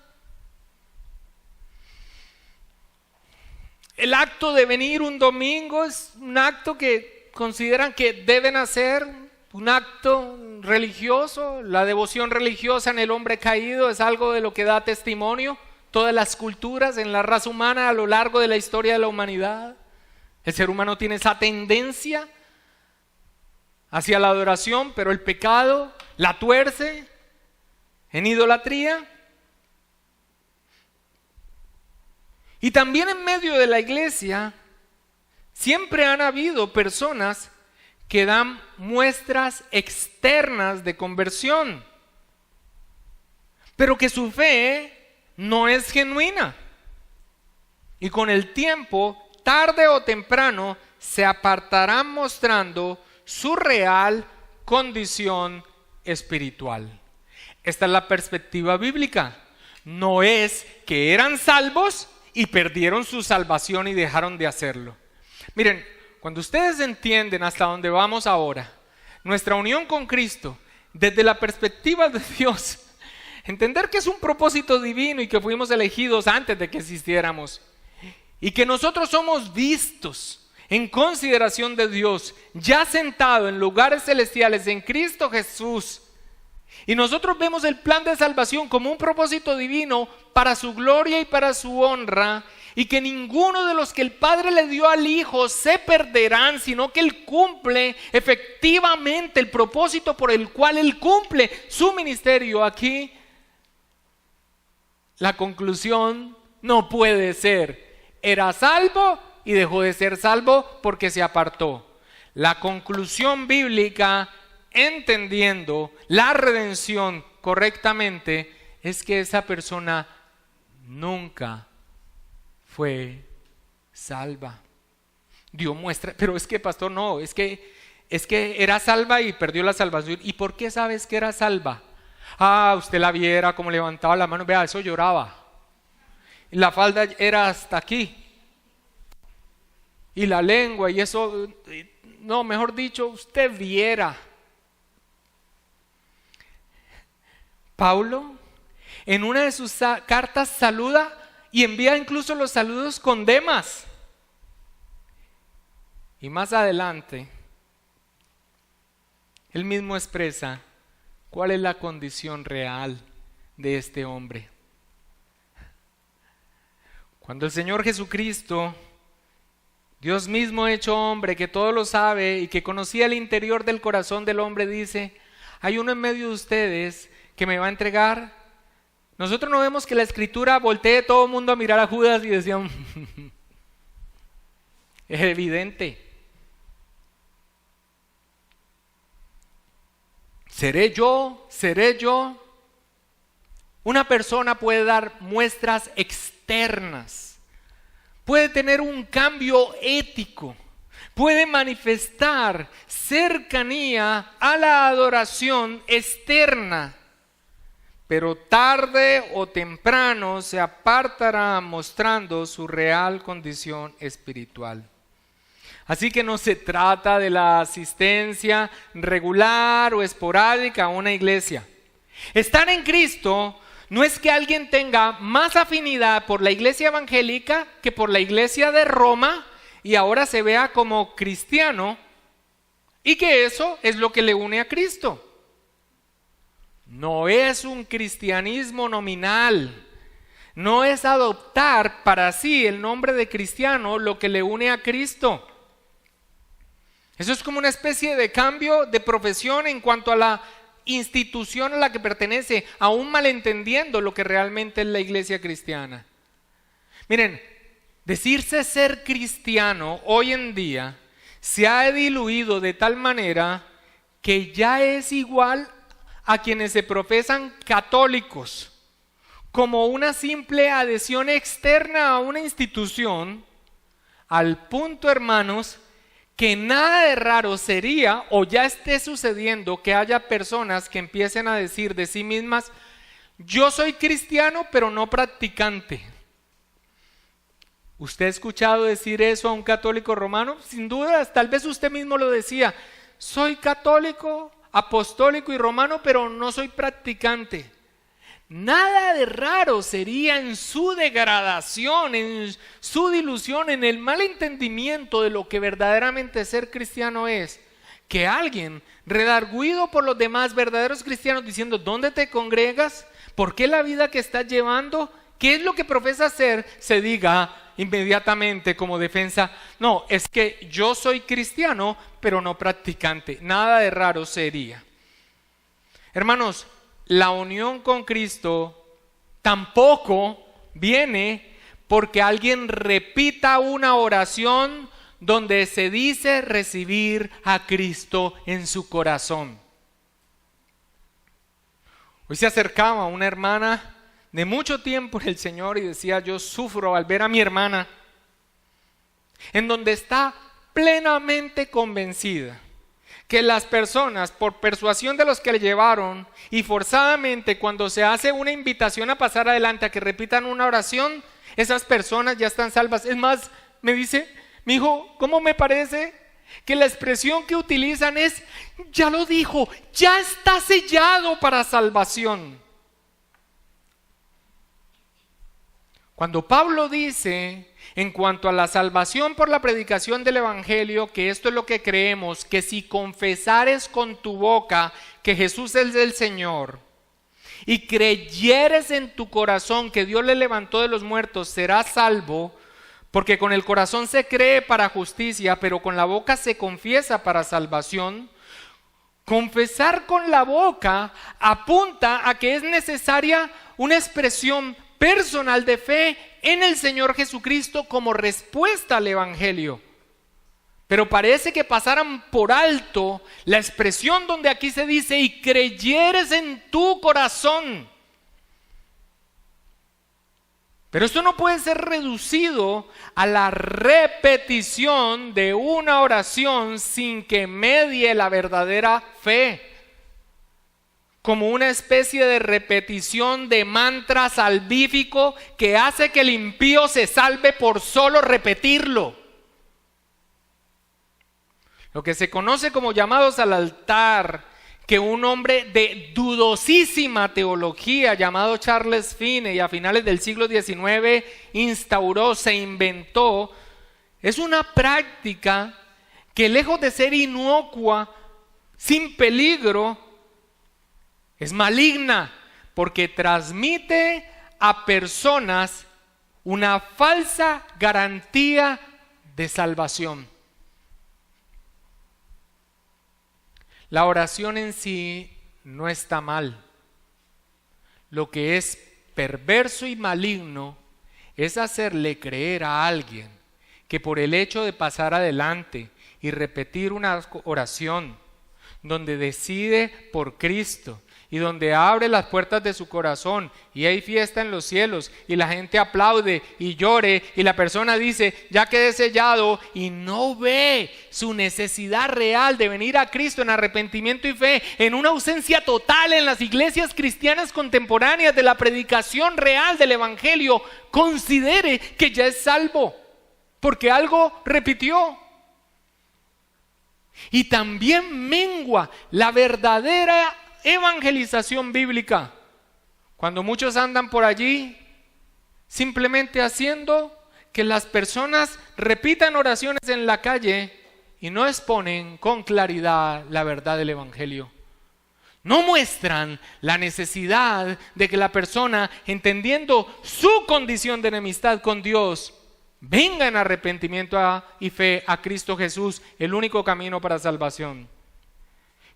El acto de venir un domingo es un acto que consideran que deben hacer, un acto religioso. La devoción religiosa en el hombre caído es algo de lo que da testimonio todas las culturas en la raza humana a lo largo de la historia de la humanidad. El ser humano tiene esa tendencia hacia la adoración, pero el pecado la tuerce en idolatría. Y también en medio de la iglesia siempre han habido personas que dan muestras externas de conversión, pero que su fe no es genuina. Y con el tiempo, tarde o temprano, se apartarán mostrando su real condición espiritual. Esta es la perspectiva bíblica. No es que eran salvos y perdieron su salvación y dejaron de hacerlo. Miren, cuando ustedes entienden hasta dónde vamos ahora, nuestra unión con Cristo, desde la perspectiva de Dios, entender que es un propósito divino y que fuimos elegidos antes de que existiéramos, y que nosotros somos vistos en consideración de Dios, ya sentado en lugares celestiales en Cristo Jesús, y nosotros vemos el plan de salvación como un propósito divino para su gloria y para su honra, y que ninguno de los que el Padre le dio al Hijo se perderán, sino que Él cumple efectivamente el propósito por el cual Él cumple su ministerio aquí. La conclusión no puede ser: era salvo y dejó de ser salvo porque se apartó. La conclusión bíblica, entendiendo la redención correctamente, es que esa persona nunca fue salva. Dio muestra, pero es que pastor, no, es que era salva y perdió la salvación. ¿Y por qué sabes que era salva? Usted la viera como levantaba la mano, vea, eso lloraba. Y la falda era hasta aquí. Y la lengua y eso, no, mejor dicho, usted viera. Pablo, en una de sus cartas, saluda y envía incluso los saludos con Demas. Y más adelante, él mismo expresa cuál es la condición real de este hombre. Cuando el Señor Jesucristo, Dios mismo hecho hombre, que todo lo sabe y que conocía el interior del corazón del hombre, dice: hay uno en medio de ustedes que me va a entregar. Nosotros no vemos que la escritura voltee todo el mundo a mirar a Judas y decían es evidente. ¿Seré yo? ¿Seré yo? Una persona puede dar muestras externas, puede tener un cambio ético, puede manifestar cercanía a la adoración externa, pero tarde o temprano se apartará mostrando su real condición espiritual. Así que no se trata de la asistencia regular o esporádica a una iglesia. Estar en Cristo no es que alguien tenga más afinidad por la iglesia evangélica que por la iglesia de Roma y ahora se vea como cristiano y que eso es lo que le une a Cristo. No es un cristianismo nominal, no es adoptar para sí el nombre de cristiano lo que le une a Cristo. Eso es como una especie de cambio de profesión en cuanto a la institución a la que pertenece, aún malentendiendo lo que realmente es la iglesia cristiana. Miren, decirse ser cristiano hoy en día se ha diluido de tal manera que ya es igual a quienes se profesan católicos, como una simple adhesión externa a una institución, al punto, hermanos, que nada de raro sería o ya esté sucediendo que haya personas que empiecen a decir de sí mismas: yo soy cristiano pero no practicante. ¿Usted ha escuchado decir eso a un católico romano? Sin duda, tal vez usted mismo lo decía: soy católico, apostólico y romano, pero no soy practicante. Nada de raro sería en su degradación, en su dilución, en el mal entendimiento de lo que verdaderamente ser cristiano es, que alguien, redargüido por los demás verdaderos cristianos, diciendo: ¿dónde te congregas? ¿Por qué la vida que estás llevando? ¿Qué es lo que profesas ser? Se diga inmediatamente como defensa: no, es que yo soy cristiano pero no practicante. Nada de raro sería. Hermanos, la unión con Cristo tampoco viene porque alguien repita una oración donde se dice recibir a Cristo en su corazón. Hoy se acercaba una hermana de mucho tiempo en el Señor y decía: yo sufro al ver a mi hermana, en donde está plenamente convencida que las personas, por persuasión de los que le llevaron y forzadamente cuando se hace una invitación a pasar adelante, a que repitan una oración, esas personas ya están salvas. Es más, me dice: mi hijo, ¿cómo me parece que la expresión que utilizan es: ya lo dijo, ya está sellado para salvación? Cuando Pablo dice en cuanto a la salvación por la predicación del Evangelio, que esto es lo que creemos, que si confesares con tu boca que Jesús es el Señor y creyeres en tu corazón que Dios le levantó de los muertos, serás salvo, porque con el corazón se cree para justicia, pero con la boca se confiesa para salvación. Confesar con la boca apunta a que es necesaria una expresión personal de fe en el Señor Jesucristo como respuesta al Evangelio. Pero parece que pasaran por alto la expresión donde aquí se dice: y creyeres en tu corazón. Pero esto no puede ser reducido a la repetición de una oración sin que medie la verdadera fe, como una especie de repetición de mantra salvífico que hace que el impío se salve por solo repetirlo. Lo que se conoce como llamados al altar, que un hombre de dudosísima teología llamado Charles Finney a finales del siglo XIX instauró, se inventó, es una práctica que, lejos de ser inocua, sin peligro, es maligna, porque transmite a personas una falsa garantía de salvación. La oración en sí no está mal. Lo que es perverso y maligno es hacerle creer a alguien que por el hecho de pasar adelante y repetir una oración donde decide por Cristo y donde abre las puertas de su corazón y hay fiesta en los cielos y la gente aplaude y llore y la persona dice: ya quedé sellado, y no ve su necesidad real de venir a Cristo en arrepentimiento y fe, en una ausencia total en las iglesias cristianas contemporáneas de la predicación real del Evangelio, considere que ya es salvo porque algo repitió. Y también mengua la verdadera evangelización bíblica, cuando muchos andan por allí simplemente haciendo que las personas repitan oraciones en la calle y no exponen con claridad la verdad del Evangelio. No muestran la necesidad de que la persona, entendiendo su condición de enemistad con Dios, venga en arrepentimiento y fe a Cristo Jesús, el único camino para salvación.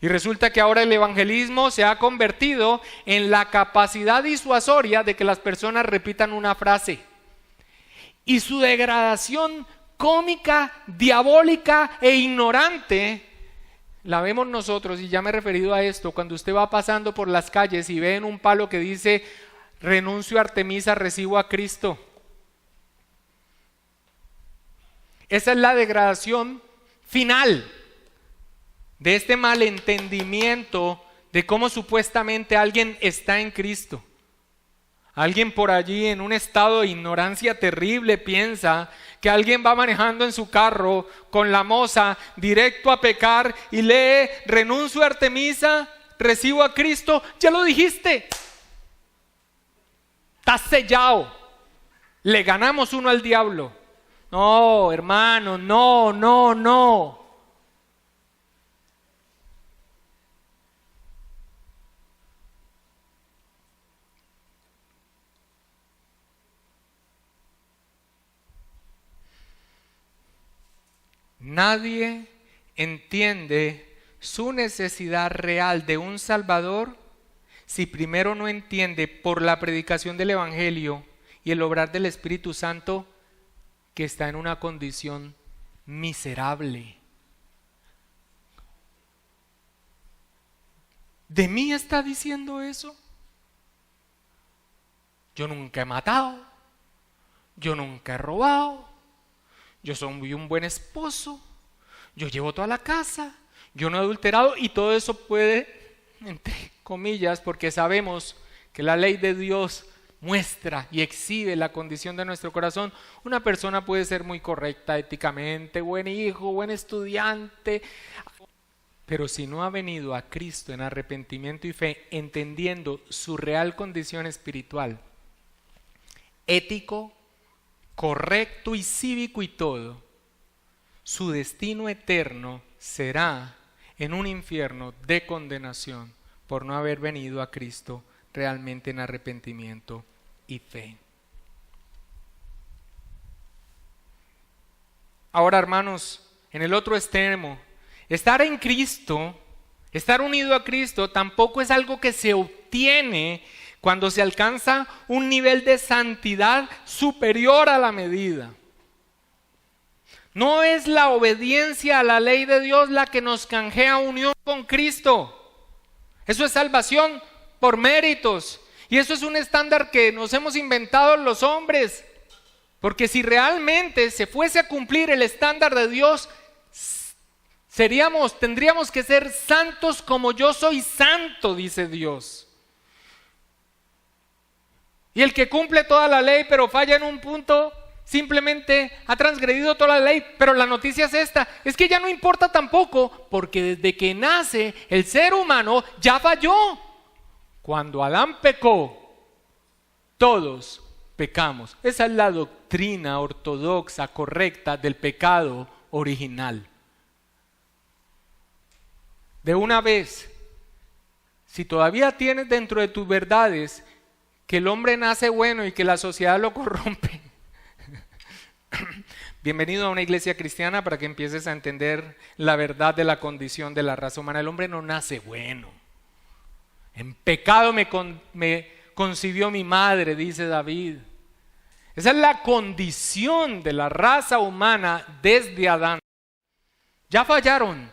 Y resulta que ahora el evangelismo se ha convertido en la capacidad disuasoria de que las personas repitan una frase. Y su degradación cómica, diabólica e ignorante la vemos nosotros, y ya me he referido a esto, cuando usted va pasando por las calles y ve en un palo que dice: renuncio a Artemisa, recibo a Cristo. Esa es la degradación final de este malentendimiento de cómo supuestamente alguien está en Cristo. Alguien por allí en un estado de ignorancia terrible piensa que alguien va manejando en su carro con la moza directo a pecar y lee: renuncio a Artemisa, recibo a Cristo. Ya lo dijiste, está sellado, le ganamos uno al diablo. No, hermano, no. Nadie entiende su necesidad real de un Salvador si primero no entiende por la predicación del Evangelio y el obrar del Espíritu Santo que está en una condición miserable. ¿De mí está diciendo eso? Yo nunca he matado, yo nunca he robado, yo soy un buen esposo, yo llevo toda la casa, yo no he adulterado, y todo eso puede, entre comillas, porque sabemos que la ley de Dios muestra y exhibe la condición de nuestro corazón. Una persona puede ser muy correcta éticamente, buen hijo, buen estudiante, pero si no ha venido a Cristo en arrepentimiento y fe, entendiendo su real condición espiritual, ético, correcto y cívico y todo, su destino eterno será en un infierno de condenación por no haber venido a Cristo realmente en arrepentimiento y fe. Ahora, hermanos, en el otro extremo, estar en Cristo, estar unido a Cristo, tampoco es algo que se obtiene cuando se alcanza un nivel de santidad superior a la medida. No es la obediencia a la ley de Dios la que nos canjea unión con Cristo. Eso es salvación por méritos. Y eso es un estándar que nos hemos inventado los hombres. Porque si realmente se fuese a cumplir el estándar de Dios, tendríamos que ser santos como yo soy santo, dice Dios. Y el que cumple toda la ley pero falla en un punto, simplemente ha transgredido toda la ley. Pero la noticia es esta, es que ya no importa tampoco, porque desde que nace el ser humano ya falló. Cuando Adán pecó, todos pecamos. Esa es la doctrina ortodoxa, correcta del pecado original. De una vez, si todavía tienes dentro de tus verdades que el hombre nace bueno y que la sociedad lo corrompe, bienvenido a una iglesia cristiana para que empieces a entender la verdad de la condición de la raza humana. El hombre no nace bueno. En pecado me concibió mi madre, dice David. Esa es la condición de la raza humana desde Adán. Ya fallaron.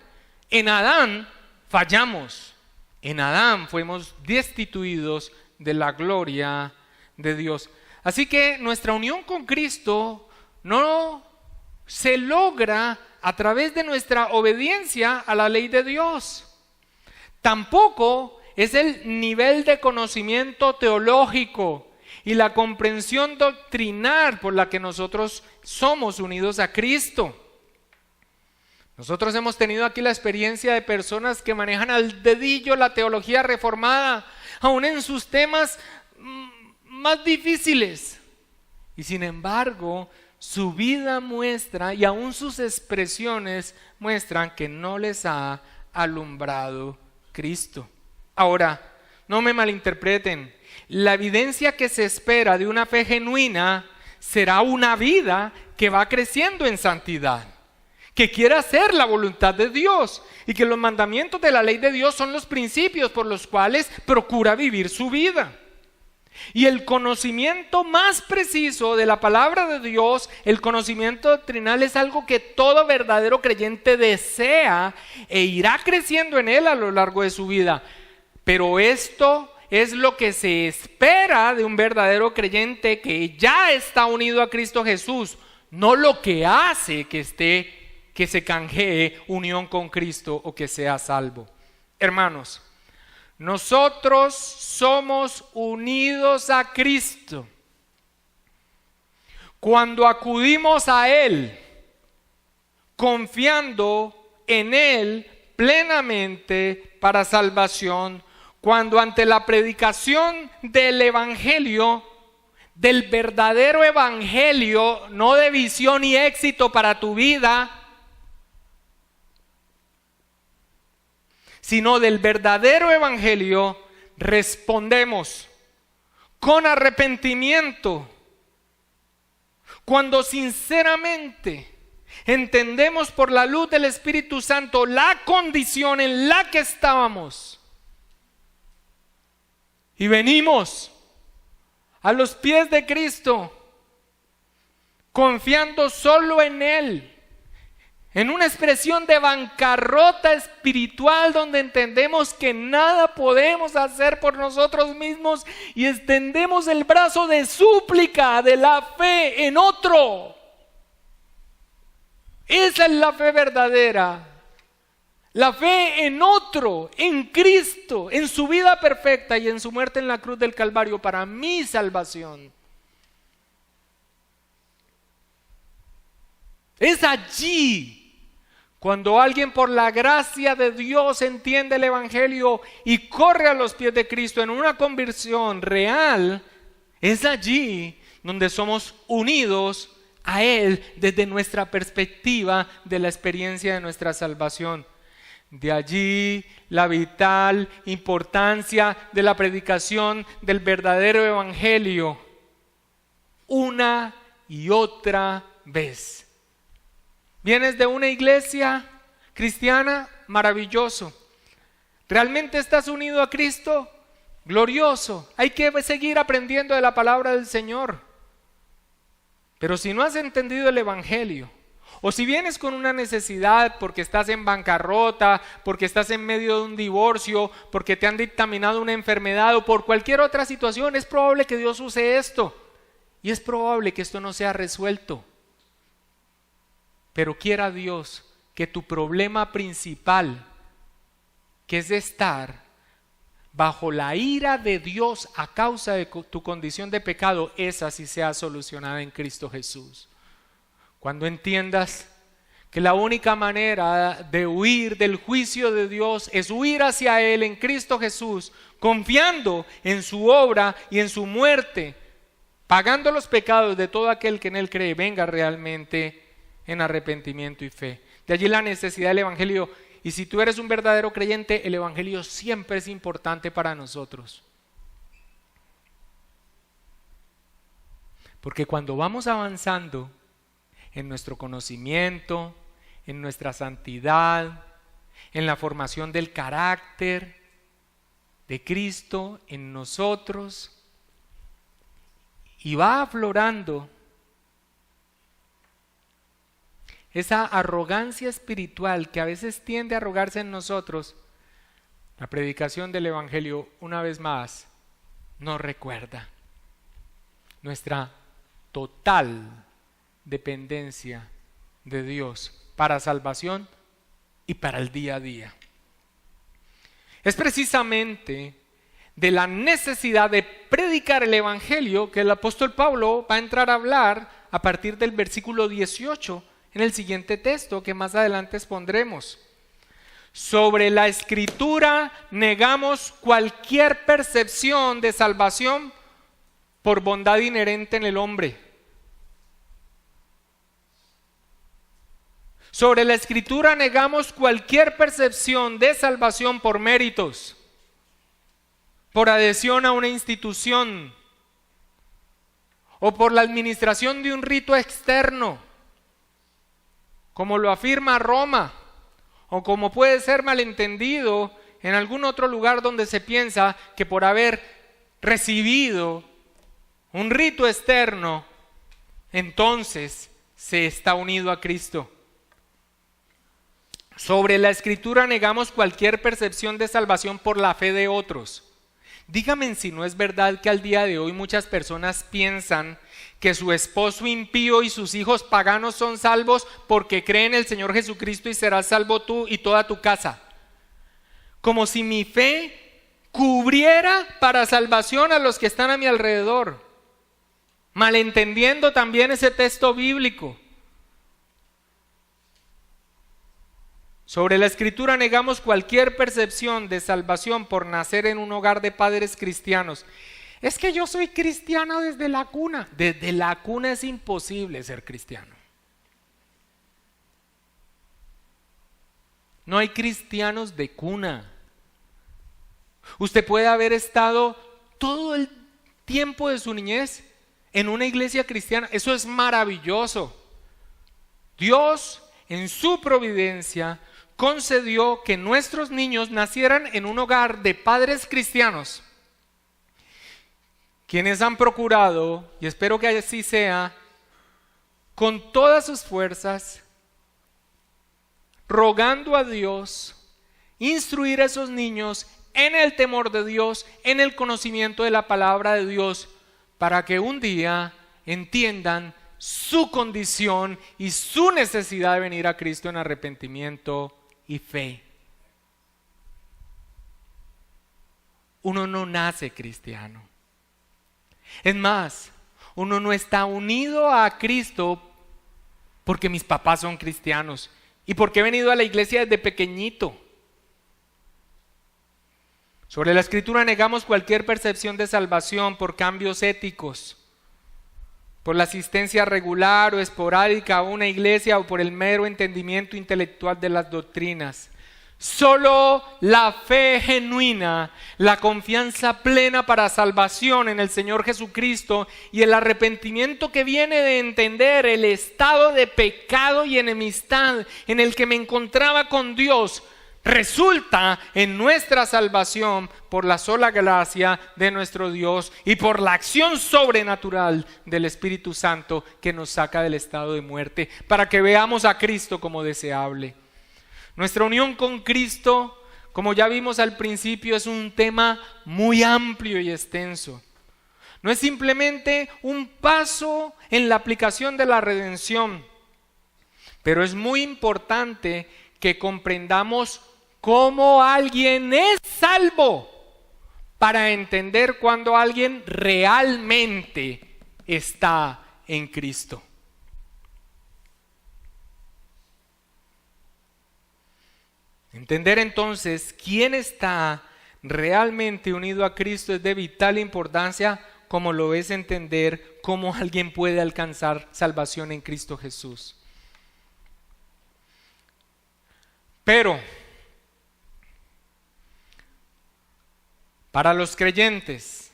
En Adán fallamos. En Adán fuimos destituidos de la gloria de Dios. Así que nuestra unión con Cristo no se logra a través de nuestra obediencia a la ley de Dios. Tampoco es el nivel de conocimiento teológico y la comprensión doctrinal por la que nosotros somos unidos a Cristo. Nosotros hemos tenido aquí la experiencia de personas que manejan al dedillo la teología reformada, aún en sus temas más difíciles. Y sin embargo, su vida muestra y aún sus expresiones muestran que no les ha alumbrado Cristo. Ahora, no me malinterpreten, la evidencia que se espera de una fe genuina será una vida que va creciendo en santidad, que quiere hacer la voluntad de Dios y que los mandamientos de la ley de Dios son los principios por los cuales procura vivir su vida. Y el conocimiento más preciso de la palabra de Dios, el conocimiento doctrinal, es algo que todo verdadero creyente desea e irá creciendo en él a lo largo de su vida. Pero esto es lo que se espera de un verdadero creyente que ya está unido a Cristo Jesús, no lo que hace que se canjee unión con Cristo o que sea salvo. Hermanos, nosotros somos unidos a Cristo cuando acudimos a Él, confiando en Él plenamente para salvación, cuando ante la predicación del Evangelio, del verdadero Evangelio, no de visión y éxito para tu vida, sino del verdadero Evangelio, respondemos con arrepentimiento, cuando sinceramente entendemos por la luz del Espíritu Santo la condición en la que estábamos y venimos a los pies de Cristo, confiando solo en Él, en una expresión de bancarrota espiritual donde entendemos que nada podemos hacer por nosotros mismos y extendemos el brazo de súplica de la fe en otro. Esa es la fe verdadera. La fe en otro, en Cristo, en su vida perfecta y en su muerte en la cruz del Calvario para mi salvación. Es allí cuando alguien por la gracia de Dios entiende el Evangelio y corre a los pies de Cristo en una conversión real, es allí donde somos unidos a Él desde nuestra perspectiva de la experiencia de nuestra salvación. De allí la vital importancia de la predicación del verdadero Evangelio una y otra vez. ¿Vienes de una iglesia cristiana? Maravilloso. ¿Realmente estás unido a Cristo? Glorioso. Hay que seguir aprendiendo de la palabra del Señor. Pero si no has entendido el Evangelio, o si vienes con una necesidad porque estás en bancarrota, porque estás en medio de un divorcio, porque te han dictaminado una enfermedad o por cualquier otra situación, es probable que Dios use esto. Y es probable que esto no sea resuelto. Pero quiera Dios que tu problema principal, que es estar bajo la ira de Dios a causa de tu condición de pecado, esa sí sea solucionada en Cristo Jesús. Cuando entiendas que la única manera de huir del juicio de Dios es huir hacia Él en Cristo Jesús, confiando en su obra y en su muerte, pagando los pecados de todo aquel que en Él cree, venga realmente en arrepentimiento y fe. De allí la necesidad del Evangelio. Y si tú eres un verdadero creyente, el Evangelio siempre es importante para nosotros. Porque cuando vamos avanzando en nuestro conocimiento, en nuestra santidad, en la formación del carácter de Cristo en nosotros, y va aflorando esa arrogancia espiritual que a veces tiende a arrogarse en nosotros, la predicación del Evangelio una vez más nos recuerda nuestra total dependencia de Dios para salvación y para el día a día. Es precisamente de la necesidad de predicar el Evangelio que el apóstol Pablo va a entrar a hablar a partir del versículo 18 en el siguiente texto que más adelante expondremos. Sobre la Escritura negamos cualquier percepción de salvación por bondad inherente en el hombre. Sobre la Escritura negamos cualquier percepción de salvación por méritos, por adhesión a una institución o por la administración de un rito externo. como lo afirma Roma, o como puede ser malentendido en algún otro lugar donde se piensa que por haber recibido un rito externo, entonces se está unido a Cristo. Sobre la Escritura negamos cualquier percepción de salvación por la fe de otros. Dígame si no es verdad que al día de hoy muchas personas piensan que su esposo impío y sus hijos paganos son salvos porque creen en el Señor Jesucristo y serás salvo tú y toda tu casa. Como si mi fe cubriera para salvación a los que están a mi alrededor, malentendiendo también ese texto bíblico. Sobre la Escritura negamos cualquier percepción de salvación por nacer en un hogar de padres cristianos. Es que yo soy cristiano desde la cuna. Desde la cuna es imposible ser cristiano. No hay cristianos de cuna. Usted puede haber estado todo el tiempo de su niñez en una iglesia cristiana. Eso es maravilloso. Dios, en su providencia, concedió que nuestros niños nacieran en un hogar de padres cristianos, quienes han procurado, y espero que así sea, con todas sus fuerzas, rogando a Dios, instruir a esos niños en el temor de Dios, en el conocimiento de la palabra de Dios, para que un día entiendan su condición y su necesidad de venir a Cristo en arrepentimiento y fe. Uno no nace cristiano. Es más, uno no está unido a Cristo porque mis papás son cristianos y porque he venido a la iglesia desde pequeñito. Sobre la Escritura negamos cualquier percepción de salvación por cambios éticos, por la asistencia regular o esporádica a una iglesia o por el mero entendimiento intelectual de las doctrinas. Solo la fe genuina, la confianza plena para salvación en el Señor Jesucristo y el arrepentimiento que viene de entender el estado de pecado y enemistad en el que me encontraba con Dios, resulta en nuestra salvación por la sola gracia de nuestro Dios y por la acción sobrenatural del Espíritu Santo que nos saca del estado de muerte para que veamos a Cristo como deseable. Nuestra unión con Cristo, como ya vimos al principio, es un tema muy amplio y extenso. No es simplemente un paso en la aplicación de la redención, pero es muy importante que comprendamos cómo alguien es salvo para entender cuando alguien realmente está en Cristo. Entender entonces quién está realmente unido a Cristo es de vital importancia, como lo es entender cómo alguien puede alcanzar salvación en Cristo Jesús. Pero para los creyentes,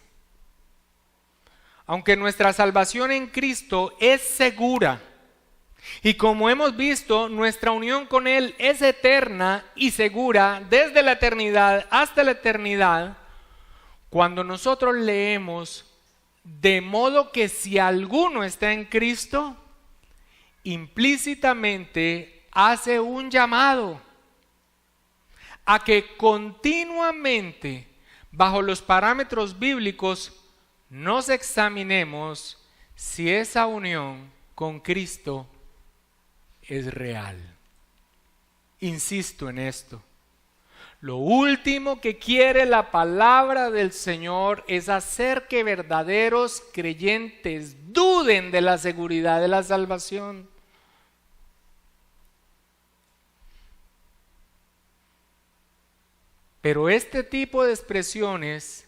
aunque nuestra salvación en Cristo es segura, y como hemos visto, nuestra unión con Él es eterna y segura desde la eternidad hasta la eternidad, cuando nosotros leemos, de modo que si alguno está en Cristo, implícitamente hace un llamado a que continuamente, bajo los parámetros bíblicos, nos examinemos si esa unión con Cristo es real. Insisto en esto. Lo último que quiere la palabra del Señor es hacer que verdaderos creyentes duden de la seguridad de la salvación. Pero este tipo de expresiones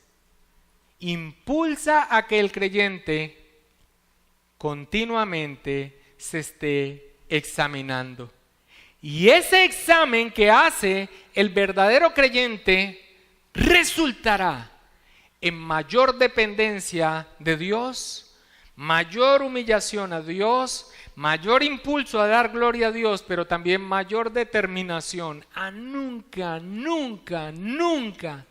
impulsa a que el creyente continuamente se esté examinando. Y ese examen que hace el verdadero creyente resultará en mayor dependencia de Dios, mayor humillación a Dios, mayor impulso a dar gloria a Dios, pero también mayor determinación a nunca, nunca, nunca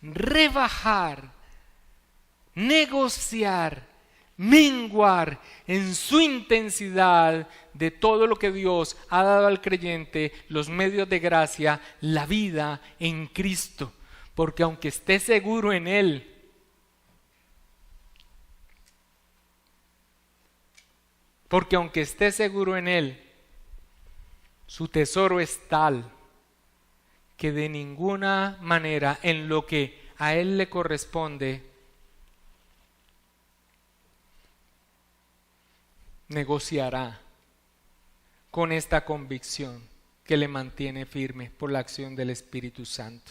rebajar, negociar, menguar en su intensidad de todo lo que Dios ha dado al creyente, los medios de gracia, la vida en Cristo. Porque aunque esté seguro en Él, su tesoro es tal que de ninguna manera en lo que a Él le corresponde negociará con esta convicción que le mantiene firme por la acción del Espíritu Santo.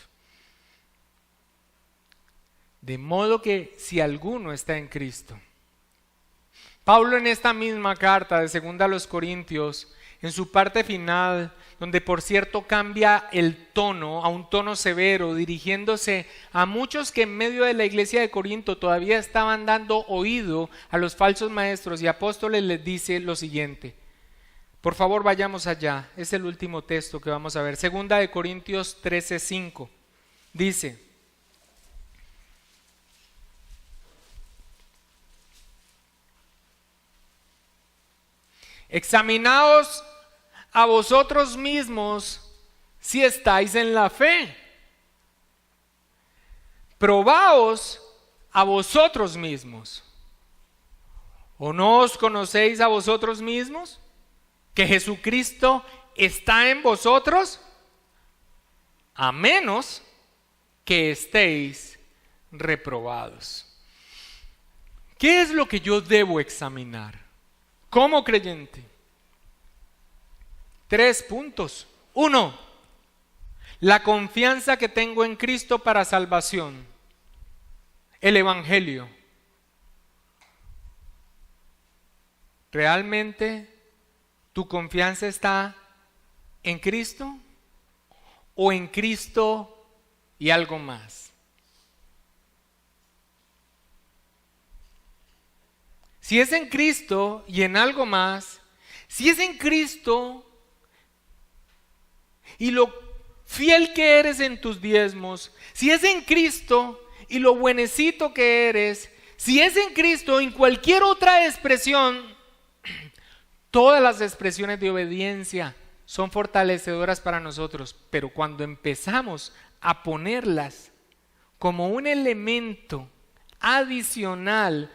De modo que si alguno está en Cristo, Pablo en esta misma carta de 2 a los Corintios, en su parte final, donde por cierto cambia el tono a un tono severo, dirigiéndose a muchos que en medio de la iglesia de Corinto todavía estaban dando oído a los falsos maestros y apóstoles, les dice lo siguiente. Por favor, vayamos allá, es el último texto que vamos a ver. 2 de Corintios 13:5, dice: examinaos a vosotros mismos si estáis en la fe. Probaos a vosotros mismos. ¿O no os conocéis a vosotros mismos? ¿Que Jesucristo está en vosotros? A menos que estéis reprobados. ¿Qué es lo que yo debo examinar como creyente? 3 puntos. 1. La confianza que tengo en Cristo para salvación. El Evangelio. ¿Realmente tu confianza está en Cristo o en Cristo y algo más? Si es en Cristo y en algo más, si es en Cristo y lo fiel que eres en tus diezmos, si es en Cristo y lo buenecito que eres, si es en Cristo en cualquier otra expresión, todas las expresiones de obediencia son fortalecedoras para nosotros, pero cuando empezamos a ponerlas como un elemento adicional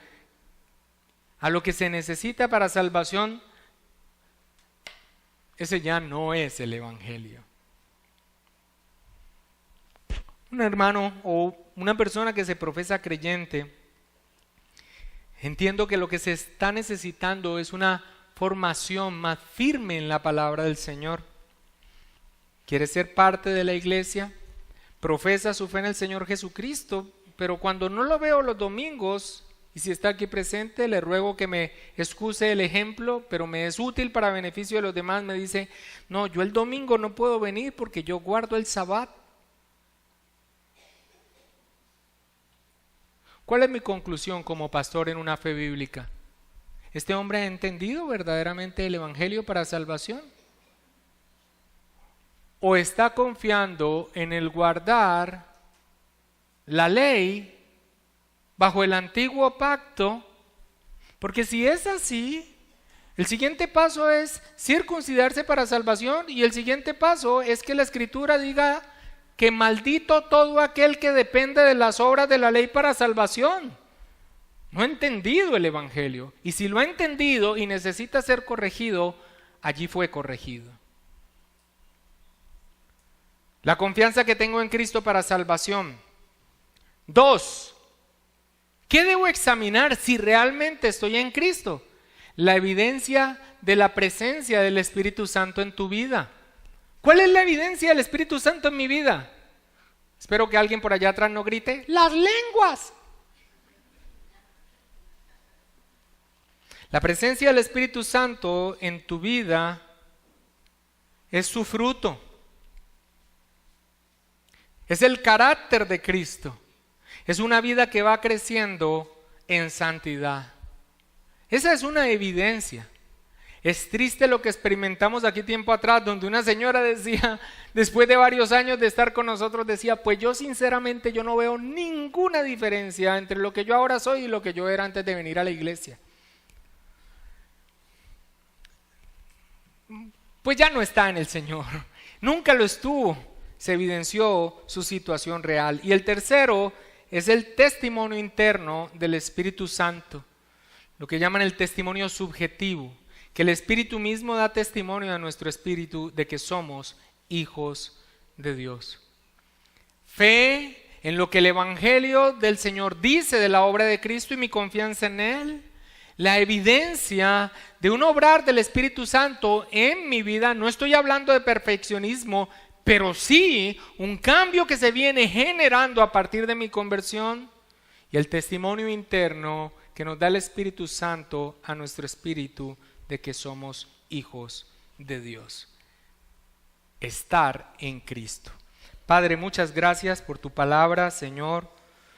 a lo que se necesita para salvación, ese ya no es el Evangelio. Un hermano o una persona que se profesa creyente, entiendo que lo que se está necesitando es una formación más firme en la palabra del Señor. Quiere ser parte de la iglesia, profesa su fe en el Señor Jesucristo, pero cuando no lo veo los domingos, y si está aquí presente, le ruego que me excuse el ejemplo, pero me es útil para beneficio de los demás. Me dice: no, yo el domingo no puedo venir porque yo guardo el Sabbat. ¿Cuál es mi conclusión como pastor en una fe bíblica? ¿Este hombre ha entendido verdaderamente el Evangelio para salvación? ¿O está confiando en el guardar la ley bajo el antiguo pacto? Porque si es así, el siguiente paso es circuncidarse para salvación, y el siguiente paso es que la Escritura diga que maldito todo aquel que depende de las obras de la ley para salvación. No ha entendido el Evangelio, y si lo ha entendido y necesita ser corregido, allí fue corregido. La confianza que tengo en Cristo para salvación. 2. ¿Qué debo examinar si realmente estoy en Cristo? La evidencia de la presencia del Espíritu Santo en tu vida. ¿Cuál es la evidencia del Espíritu Santo en mi vida? Espero que alguien por allá atrás no grite: ¡las lenguas! La presencia del Espíritu Santo en tu vida es su fruto. Es el carácter de Cristo. Es una vida que va creciendo en santidad. Esa es una evidencia. Es triste lo que experimentamos aquí tiempo atrás, donde una señora decía, después de varios años de estar con nosotros, decía, pues yo sinceramente yo no veo ninguna diferencia entre lo que yo ahora soy y lo que yo era antes de venir a la iglesia. Pues ya no está en el Señor, nunca lo estuvo, se evidenció su situación real. Y el tercero es el testimonio interno del Espíritu Santo, lo que llaman el testimonio subjetivo, que el Espíritu mismo da testimonio a nuestro espíritu de que somos hijos de Dios. Fe en lo que el Evangelio del Señor dice de la obra de Cristo y mi confianza en Él. La evidencia de un obrar del Espíritu Santo en mi vida. No estoy hablando de perfeccionismo, pero sí un cambio que se viene generando a partir de mi conversión. Y el testimonio interno que nos da el Espíritu Santo a nuestro espíritu de que somos hijos de Dios. Estar en Cristo. Padre, muchas gracias por tu palabra, Señor.